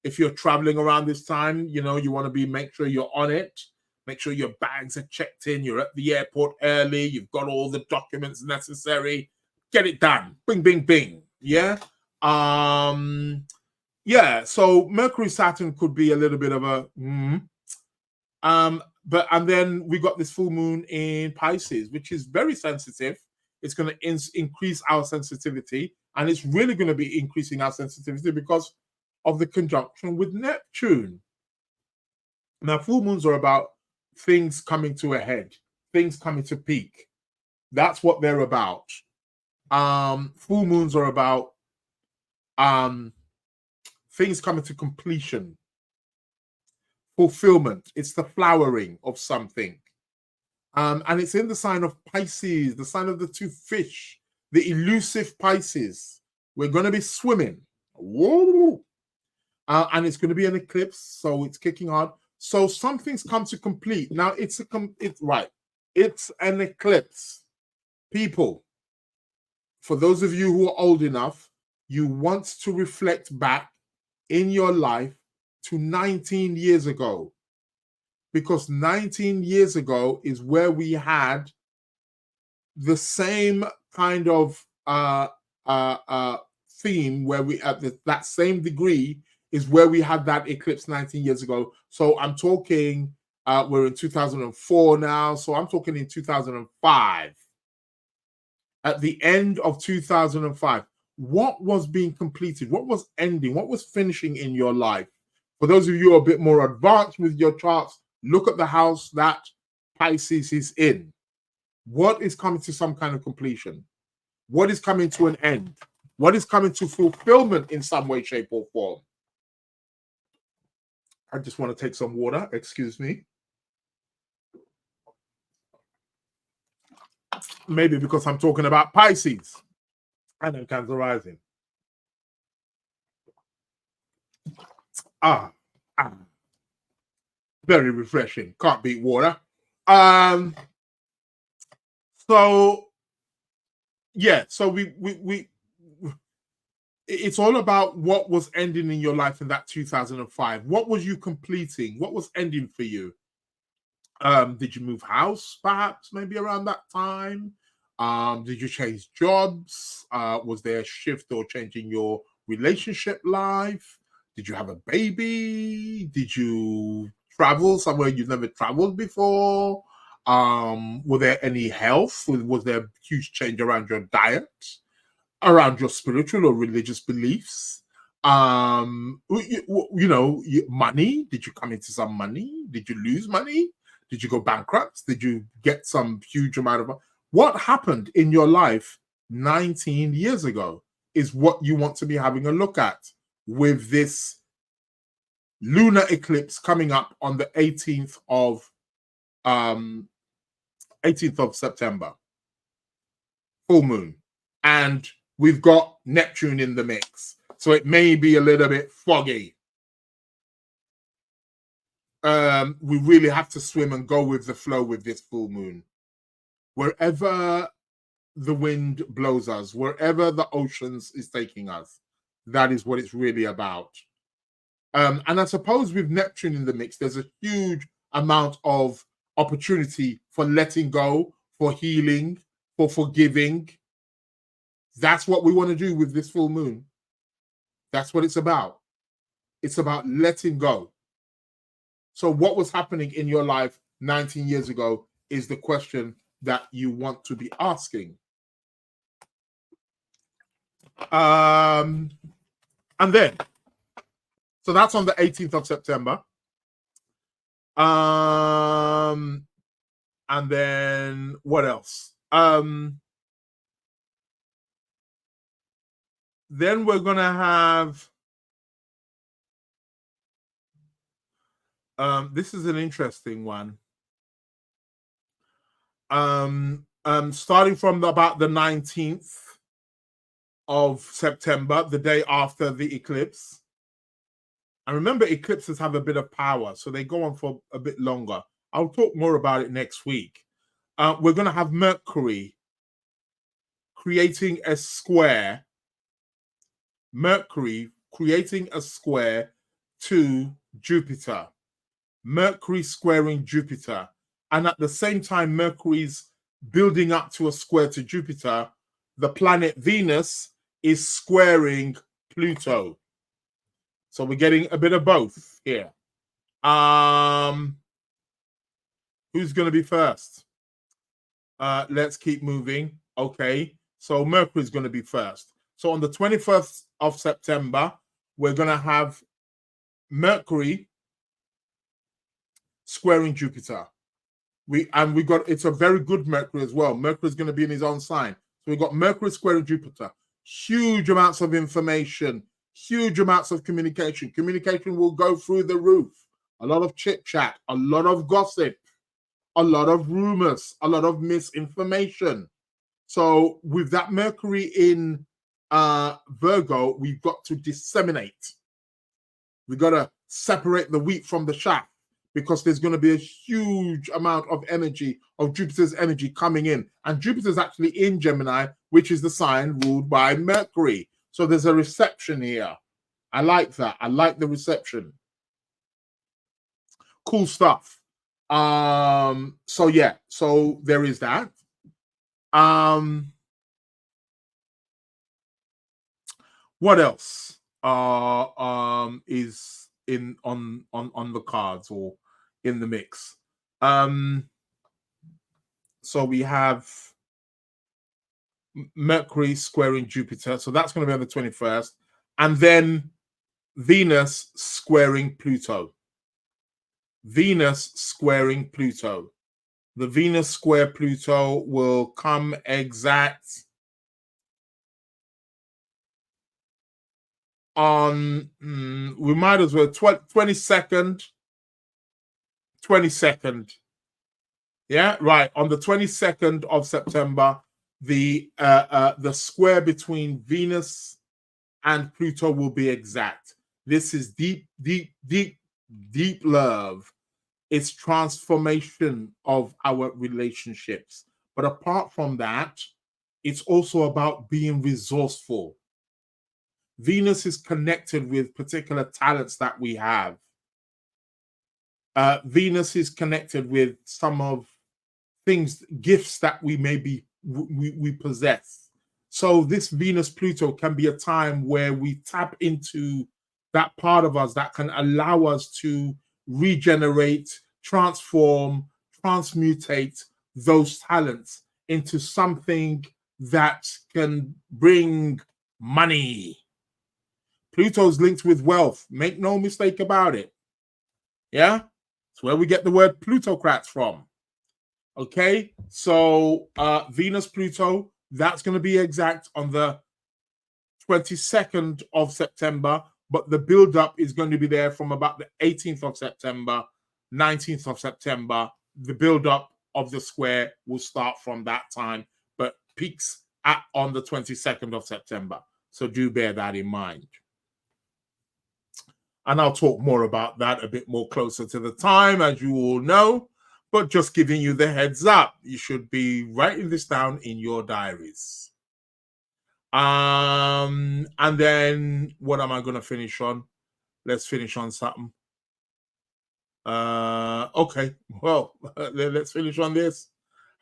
If you're traveling around this time, you want to make sure you're on it. Make sure your bags are checked in. You're at the airport early. You've got all the documents necessary. Get it done. Bing, bing, bing. Yeah. Yeah. So Mercury Saturn could be a little bit of a. And then we got this full moon in Pisces, which is very sensitive. It's going to increase our sensitivity, and it's really going to be increasing our sensitivity because of the conjunction with Neptune. Now, full moons are about things coming to a head, things coming to peak. That's what they're about. Full moons are about things coming to completion, fulfillment. It's the flowering of something. And it's in the sign of Pisces, the sign of the two fish, the elusive Pisces. We're going to be swimming. Whoa. And it's going to be an eclipse, so it's kicking hard. So something's come to complete. Now it's an eclipse. People, for those of you who are old enough, you want to reflect back in your life to 19 years ago. Because 19 years ago is where we had the same kind of theme, where we at that same degree is where we had that eclipse 19 years ago. So I'm talking, we're in 2004 now. So I'm talking in 2005. At the end of 2005, what was being completed? What was ending? What was finishing in your life? For those of you who are a bit more advanced with your charts, look at the house that Pisces is in. What is coming to some kind of completion? What is coming to an end? What is coming to fulfillment in some way, shape, or form? I just want to take some water. Excuse me. Maybe because I'm talking about Pisces and then Cancer rising. Very refreshing. Can't beat water. So yeah, so we it's all about what was ending in your life in that 2005. What was you completing? What was ending for you? Did you move house perhaps maybe around that time? Did you change jobs? Was there a shift or change in your relationship life? Did you have a baby? Did you travel somewhere you've never traveled before? Were there any health? Was there a huge change around your diet, around your spiritual or religious beliefs? Money. Did you come into some money? Did you lose money? Did you go bankrupt? Did you get some huge amount of money? What happened in your life 19 years ago is what you want to be having a look at with this lunar eclipse coming up on the 18th of September. Full moon. And we've got Neptune in the mix. So it may be a little bit foggy. we really have to swim and go with the flow with this full moon. Wherever the wind blows us, wherever the oceans is taking us, that is what it's really about. And I suppose with Neptune in the mix, there's a huge amount of opportunity for letting go, for healing, for forgiving. That's what we want to do with this full moon. That's what it's about. It's about letting go. So what was happening in your life 19 years ago is the question that you want to be asking. And then, so that's on the 18th of September. And then what else? Then we're going to have, this is an interesting one. Starting from about the 19th of September, the day after the eclipse. And remember, eclipses have a bit of power, so they go on for a bit longer. I'll talk more about it next week. We're going to have Mercury creating a square. Mercury creating a square to Jupiter. Mercury squaring Jupiter. And at the same time, Mercury's building up to a square to Jupiter, the planet Venus is squaring Pluto. So we're getting a bit of both here. Who's going to be first? Let's keep moving. Okay, so Mercury's going to be first. So on the 21st of September, we're going to have Mercury squaring Jupiter. It's a very good Mercury as well. Mercury's going to be in his own sign. So we've got Mercury squaring Jupiter. Huge amounts of information, huge amounts of communication. Communication will go through the roof. A lot of chit chat, a lot of gossip, a lot of rumors, a lot of misinformation. So with that Mercury in Virgo, we've got to disseminate. We've got to separate the wheat from the chaff, because there's going to be a huge amount of energy, of Jupiter's energy coming in. And Jupiter's actually in Gemini, which is the sign ruled by Mercury. So there's a reception here. I like that. I like the reception. Cool stuff. So yeah, so there is that. What else is in on the cards or in the mix? So we have Mercury squaring Jupiter, so that's going to be on the 21st, and then Venus squaring Pluto. Venus squaring Pluto. The Venus square Pluto will come exact on, we might as well, 22nd. Yeah, right. On the 22nd of September, the square between Venus and Pluto will be exact. This is deep love. It's transformation of our relationships. But apart from that, it's also about being resourceful. Venus is connected with particular talents that we have. Venus is connected with some of things, gifts that we possess. So this Venus-Pluto can be a time where we tap into that part of us that can allow us to regenerate, transform, transmutate those talents into something that can bring money. Pluto's linked with wealth. Make no mistake about it. Yeah? It's where we get the word plutocrats from. Okay? So Venus-Pluto, that's going to be exact on the 22nd of September, but the build-up is going to be there from about the 18th of September, 19th of September. The build-up of the square will start from that time, but peaks on the 22nd of September. So do bear that in mind. And I'll talk more about that a bit more closer to the time, as you all know. But just giving you the heads up, you should be writing this down in your diaries. And then what am I going to finish on? Let's finish on something. Okay, well, let's finish on this.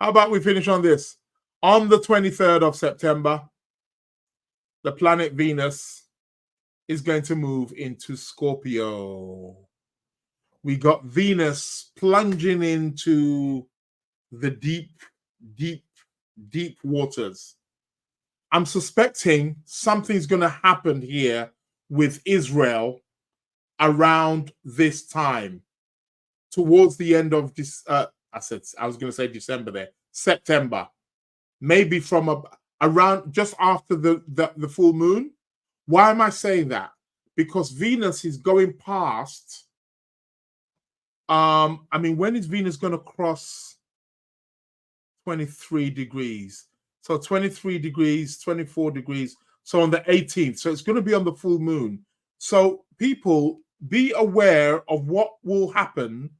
How about we finish on this? On the 23rd of September, the planet Venus is going to move into Scorpio. We got Venus plunging into the deep, deep, deep waters. I'm suspecting something's going to happen here with Israel around this time, towards the end of this. I was going to say December there, September, maybe from around just after the full moon. Why am I saying that? Because Venus is going past. I mean, when is Venus going to cross 23 degrees? So 23 degrees, 24 degrees. So on the 18th. So it's going to be on the full moon. So people, be aware of what will happen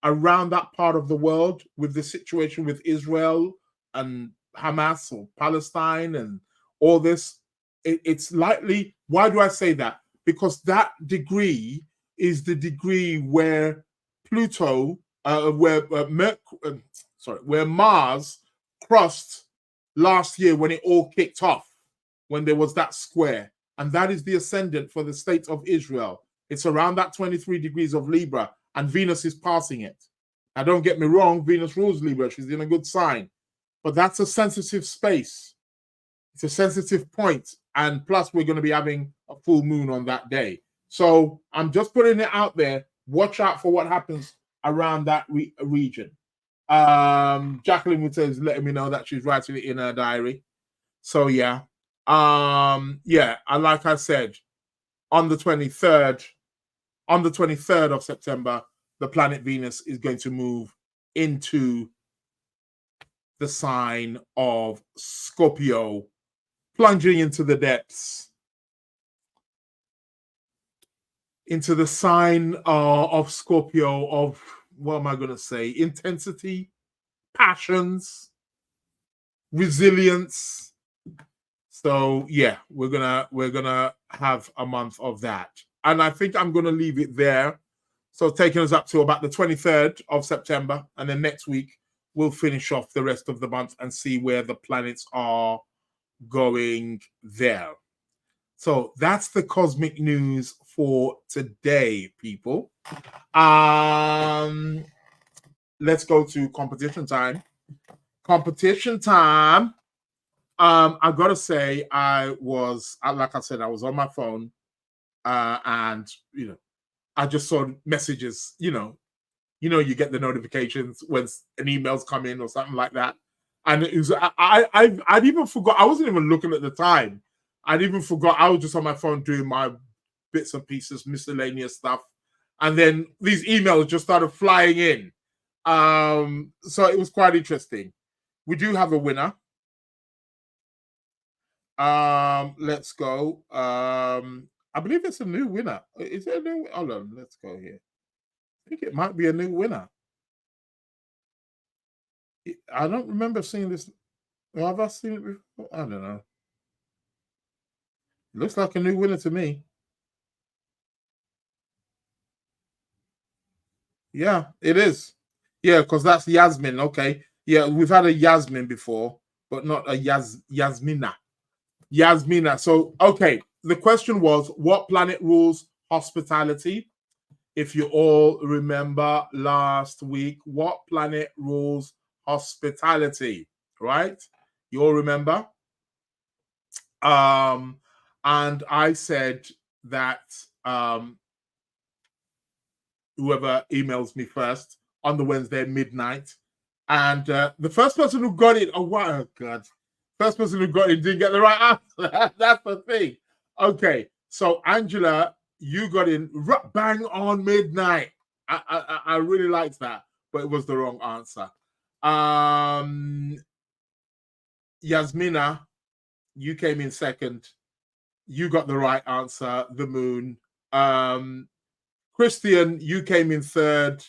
around that part of the world with the situation with Israel and Hamas or Palestine and all this. It's likely. Why do I say that? Because that degree is the degree where Pluto, where Mars crossed last year when it all kicked off, when there was that square. And that is the ascendant for the state of Israel. It's around that 23 degrees of Libra, and Venus is passing it. Now, don't get me wrong, Venus rules Libra. She's in a good sign. But that's a sensitive space. It's a sensitive point. And plus, we're going to be having a full moon on that day. So I'm just putting it out there. Watch out for what happens around that region. Jacqueline Winter is letting me know that she's writing it in her diary. So yeah. And like I said, on the 23rd of September, the planet Venus is going to move into the sign of Scorpio, plunging into the depths, into the sign of Scorpio of, what am I going to say, intensity, passions, resilience. So yeah, we're gonna have a month of that, and I think I'm gonna leave it there. So taking us up to about the 23rd of September, and then next week we'll finish off the rest of the month and see where the planets are going there. So that's the cosmic news for today, people. Let's go to competition time. Competition time. I gotta say, I was like I said, I was on my phone, and I just saw messages. You get the notifications when an email's come in or something like that, and it was I'd even forgot. I wasn't even looking at the time. I'd even forgot. I was just on my phone doing my bits and pieces, miscellaneous stuff, and then these emails just started flying in. So it was quite interesting. We do have a winner. Let's go. I believe it's a new winner. Is it a new? Hold on, let's go here. I think it might be a new winner. I don't remember seeing this. Have I seen it before? I don't know. It looks like a new winner to me. Yeah, it is. Yeah, because that's Yasmin. Okay. Yeah, we've had a Yasmin before, but not a Yasmina. Yasmina. So, okay. The question was, what planet rules hospitality? If you all remember last week, what planet rules hospitality? Right? You all remember? And I said that whoever emails me first on the Wednesday at midnight, and the first person who got it, oh God, first person who got it didn't get the right answer. That's the thing. Okay, so Angela, you got in bang on midnight. I really liked that, but it was the wrong answer. Yasmina, you came in second. You got the right answer, the moon. Christian, you came in third.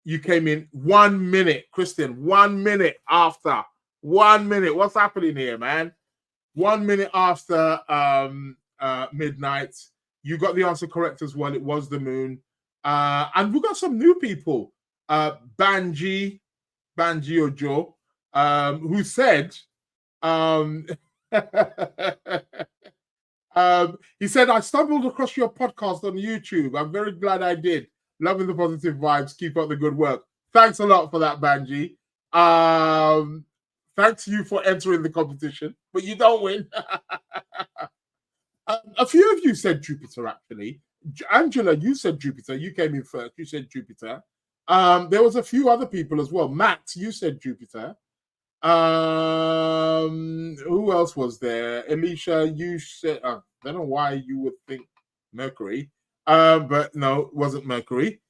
You came in 1 minute. Christian, 1 minute after. 1 minute. What's happening here, man? 1 minute after midnight. You got the answer correct as well. It was the moon. And we got some new people. Banji Ojo, who said, he said, I stumbled across your podcast on YouTube. I'm very glad I did. Loving the positive vibes. Keep up the good work. Thanks a lot for that, Banji. Thanks you for entering the competition, but you don't win. A few of you said Jupiter, actually. Angela, you said Jupiter. You came in first. You said Jupiter. There was a few other people as well. Max, you said Jupiter. Who else was there? Alicia, you said, I don't know why you would think Mercury. But no, it wasn't Mercury.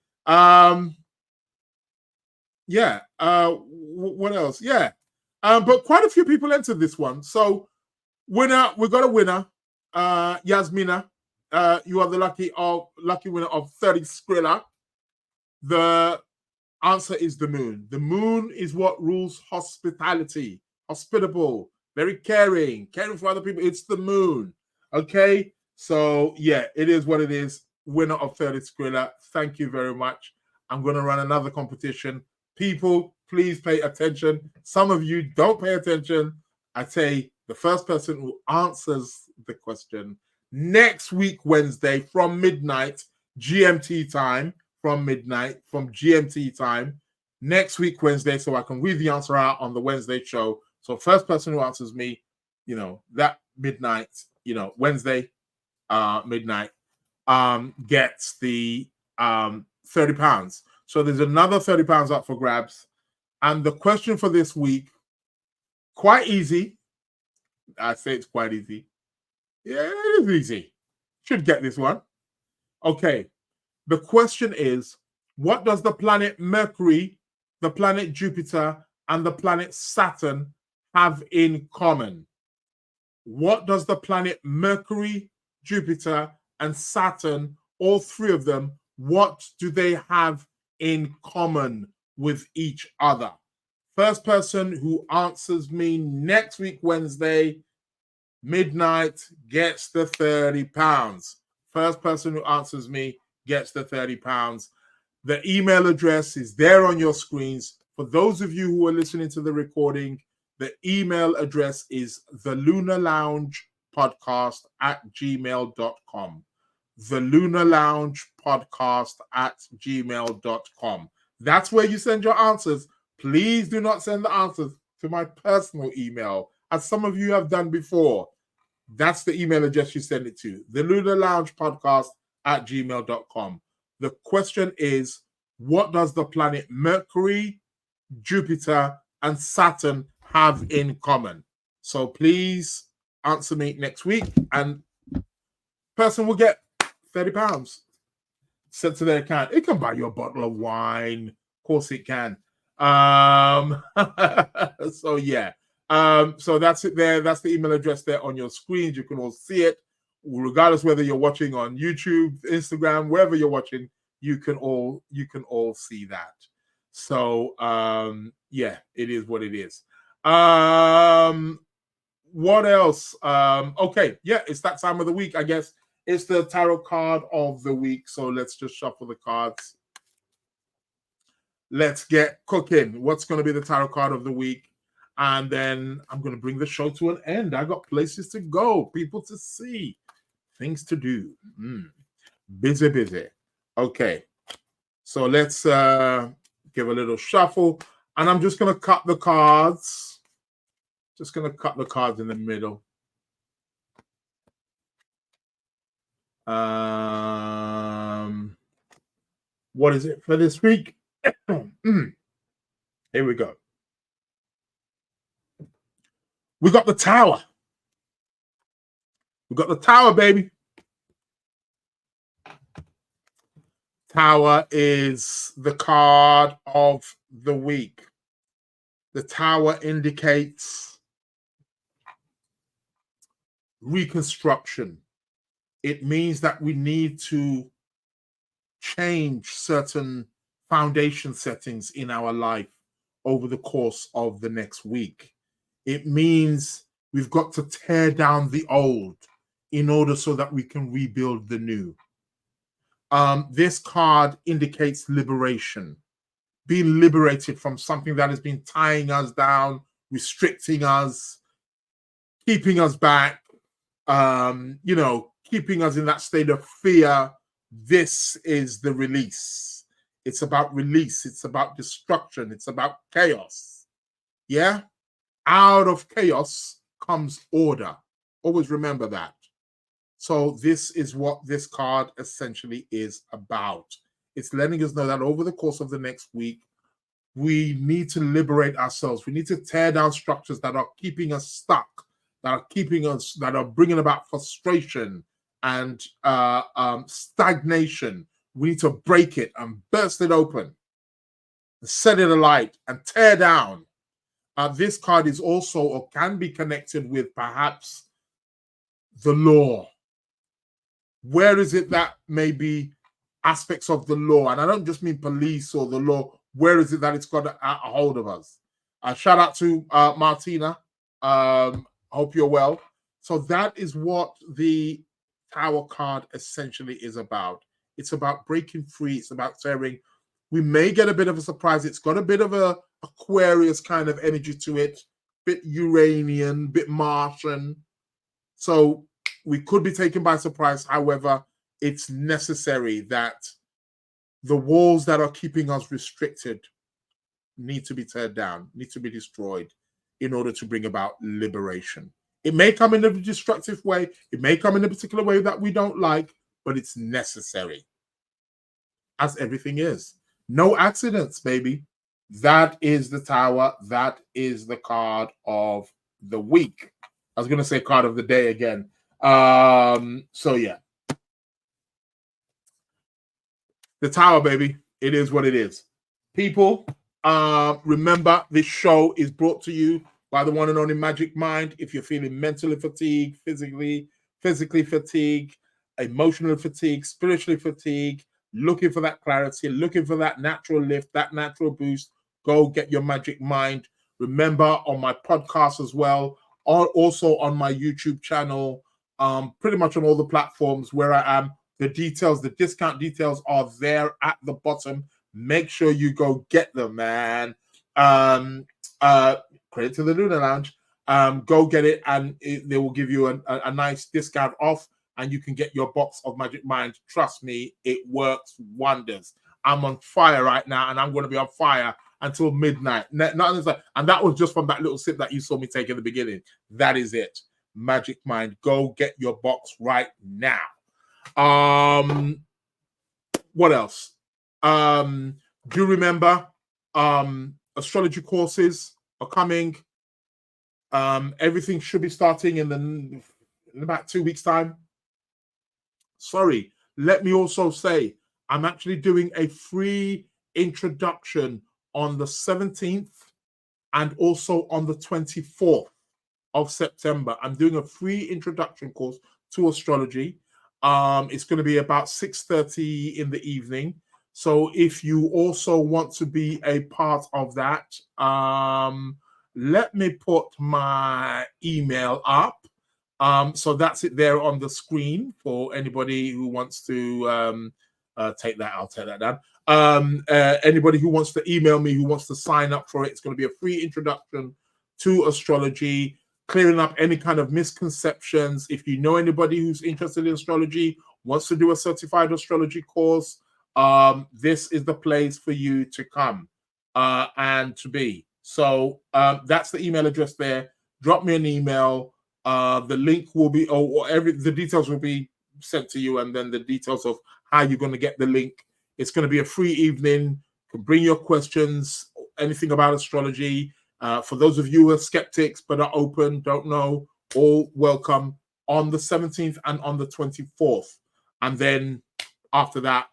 Yeah. What else? Yeah. But quite a few people entered this one. So winner, we got a winner. Yasmina. You are the lucky winner of 30 Skrilla. The answer is the moon. The moon is what rules hospitality, hospitable, very caring for other people. It's the moon. Okay. So yeah, it is what it is. Winner of 30 Skrilla. Thank you very much. I'm going to run another competition. People, please pay attention. Some of you don't pay attention. I say the first person who answers the question next week, Wednesday, from midnight, GMT time, from GMT time, next week, Wednesday, so I can read the answer out on the Wednesday show. So first person who answers me, that midnight, Wednesday, midnight, gets the £30. So there's another £30 up for grabs. And the question for this week, quite easy. I say it's quite easy. Yeah, it is easy. Should get this one. Okay. The question is, what does the planet Mercury, the planet Jupiter, and the planet Saturn have in common? What does the planet Mercury, Jupiter, and Saturn, all three of them, what do they have in common with each other? First person who answers me next week, Wednesday, midnight, gets the £30. First person who answers me gets the £30. The email address is there on your screens. For those of you who are listening to the recording, the email address is thelunarloungepodcast@gmail.com. thelunarloungepodcast@gmail.com. That's where you send your answers. Please do not send the answers to my personal email, as some of you have done before. That's the email address you send it to, thelunarloungepodcast@gmail.com. The question is, what does the planet Mercury, Jupiter, and Saturn have in common? So please answer me next week, and person will get £30 sent to their account. It can buy you a bottle of wine. Of course it can. So yeah. So that's it there. That's the email address there on your screens. You can all see it, regardless whether you're watching on YouTube, Instagram, wherever you're watching. You can all see that. So yeah, it is what it is. What else? Okay, yeah, it's that time of the week, I guess. It's the tarot card of the week. So let's just shuffle the cards. Let's get cooking. What's going to be the tarot card of the week? And then I'm going to bring the show to an end. I got places to go, people to see, things to do. Busy. Okay. So let's give a little shuffle. And I'm just going to cut the cards. Just going to cut the cards in the middle. What is it for this week? Here we go. We got the Tower. We got the Tower, baby. Tower is the card of the week. The Tower indicates reconstruction. It means that we need to change certain foundation settings in our life over the course of the next week. It means we've got to tear down the old in order so that we can rebuild the new. This card indicates liberation, being liberated from something that has been tying us down, restricting us, keeping us back, keeping us in that state of fear. This is the release. It's about release. It's about destruction. It's about chaos. Yeah? Out of chaos comes order. Always remember that. So this is what this card essentially is about. It's letting us know that over the course of the next week, we need to liberate ourselves. We need to tear down structures that are keeping us stuck, that are bringing about frustration and stagnation. We need to break it and burst it open, set it alight and tear down. This card is also, or can be connected with, perhaps the law. Where is it that maybe aspects of the law, and I don't just mean police or the law, where is it that it's got a hold of us? Shout out to Martina. Hope you're well. So that is what the Tower card essentially is about. It's about breaking free. It's about tearing. We may get a bit of a surprise. It's got a bit of a Aquarius kind of energy to it, bit Uranian, bit Martian. So we could be taken by surprise. However, it's necessary that the walls that are keeping us restricted need to be teared down, need to be destroyed in order to bring about liberation. It may come in a destructive way. It may come in a particular way that we don't like, but it's necessary, as everything is. No accidents, baby. That is the Tower. That is the card of the week. I was going to say card of the day again. So yeah. The Tower, baby. It is what it is. People, remember, this show is brought to you by the one and only Magic Mind. If you're feeling mentally fatigued, physically fatigued, emotionally fatigued, spiritually fatigued, looking for that clarity, looking for that natural lift, that natural boost, go get your Magic Mind. Remember, on my podcast as well, also on my YouTube channel, pretty much on all the platforms where I am. The details, the discount details are there at the bottom. Make sure you go get them, man. Credit to the Lunar Lounge. Go get it, and they will give you a nice discount off, and you can get your box of Magic Mind. Trust me, it works wonders. I'm on fire right now, and I'm going to be on fire until midnight. And that was just from that little sip that you saw me take in the beginning. That is it. Magic Mind. Go get your box right now. What else? Do remember, astrology courses are coming. Everything should be starting in about 2 weeks' time. Sorry, let me also say, I'm actually doing a free introduction on the 17th and also on the 24th of September. I'm doing a free introduction course to astrology. It's going to be about 6:30 in the evening. So if you also want to be a part of that, let me put my email up. So that's it there on the screen for anybody who wants to take that. I'll take that down. Anybody who wants to email me, who wants to sign up for it, it's going to be a free introduction to astrology, clearing up any kind of misconceptions. If you know anybody who's interested in astrology, wants to do a certified astrology course, this is the place for you to come and to be. So that's the email address there. Drop me an email. The link will be, the details will be sent to you, and then the details of how you're going to get the link. It's going to be a free evening. You can bring your questions, anything about astrology. For those of you who are skeptics but are open, don't know, all welcome on the 17th and on the 24th. And then after that,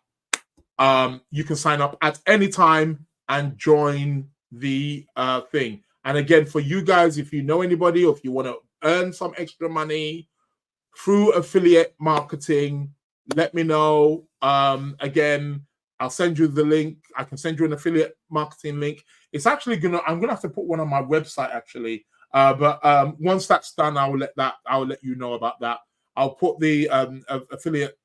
you can sign up at any time and join the thing. And again, for you guys, if you know anybody or if you want to earn some extra money through affiliate marketing, let me know. Again, I'll send you the link. I can send you an affiliate marketing link. It's actually I'm gonna have to put one on my website actually. But once that's done, I'll let you know about that. I'll put the affiliate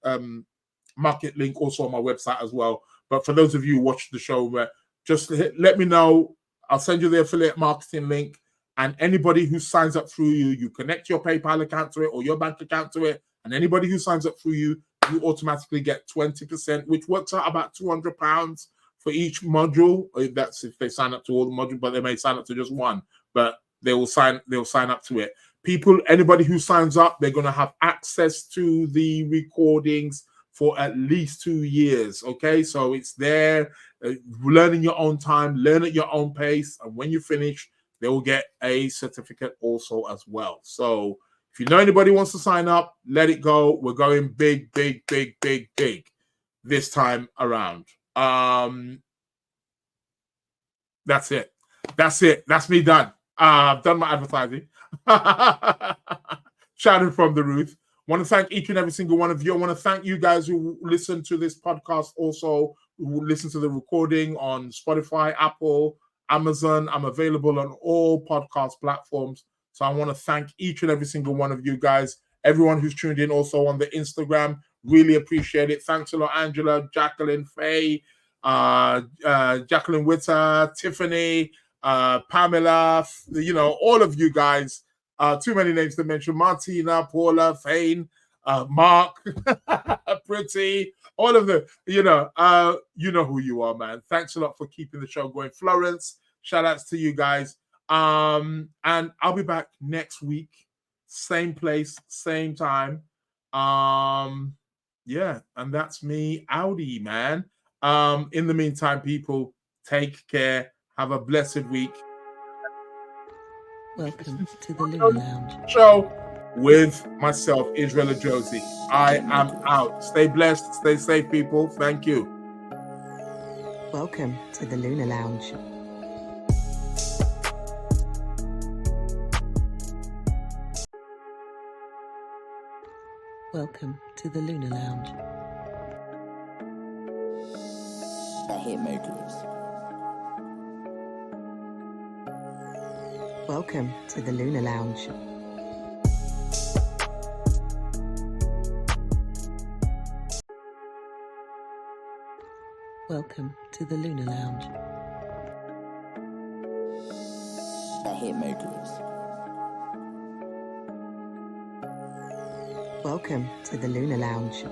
market link also on my website as well. But for those of you who watch the show, just let me know. I'll send you the affiliate marketing link. And anybody who signs up through you, you connect your PayPal account to it or your bank account to it. And anybody who signs up through you, you automatically get 20%, which works out about £200 for each module. That's if they sign up to all the modules, but they may sign up to just one. But they'll sign up to it. Anybody who signs up, they're going to have access to the recordings for at least 2 years. Okay, so it's there. Learn in your own time, learn at your own pace, and when you finish, they will get a certificate also as well. So if you know anybody wants to sign up, let it go. We're going big, big, big, big, big this time around. That's it. That's me done. I've done my advertising. Shouting from the roof. Want to thank each and every single one of you. I want to thank you guys who listen to this podcast, also who listen to the recording on Spotify, Apple, Amazon. I'm available on all podcast platforms. So I want to thank each and every single one of you guys. Everyone who's tuned in also on the Instagram. Really appreciate it. Thanks a lot, Angela, Jacqueline, Faye, Jacqueline Witter, Tiffany, Pamela, all of you guys. Too many names to mention. Martina, Paula, Fane, Mark, Pretty, all of them. You know who you are, man. Thanks a lot for keeping the show going. Florence, shout outs to you guys. And I'll be back next week. Same place, same time. Yeah, and that's me, Audi, man. In the meantime, people, take care. Have a blessed week. Welcome to the Lunar Lounge show with myself, Israel Josie. I am out. Stay blessed, stay safe, people. Thank you. Welcome to the Lunar Lounge. Welcome to the Lunar Lounge. The Hitmakers. Welcome to the Lunar Lounge. Welcome to the Lunar Lounge. The Hitmakers. Welcome to the Lunar Lounge.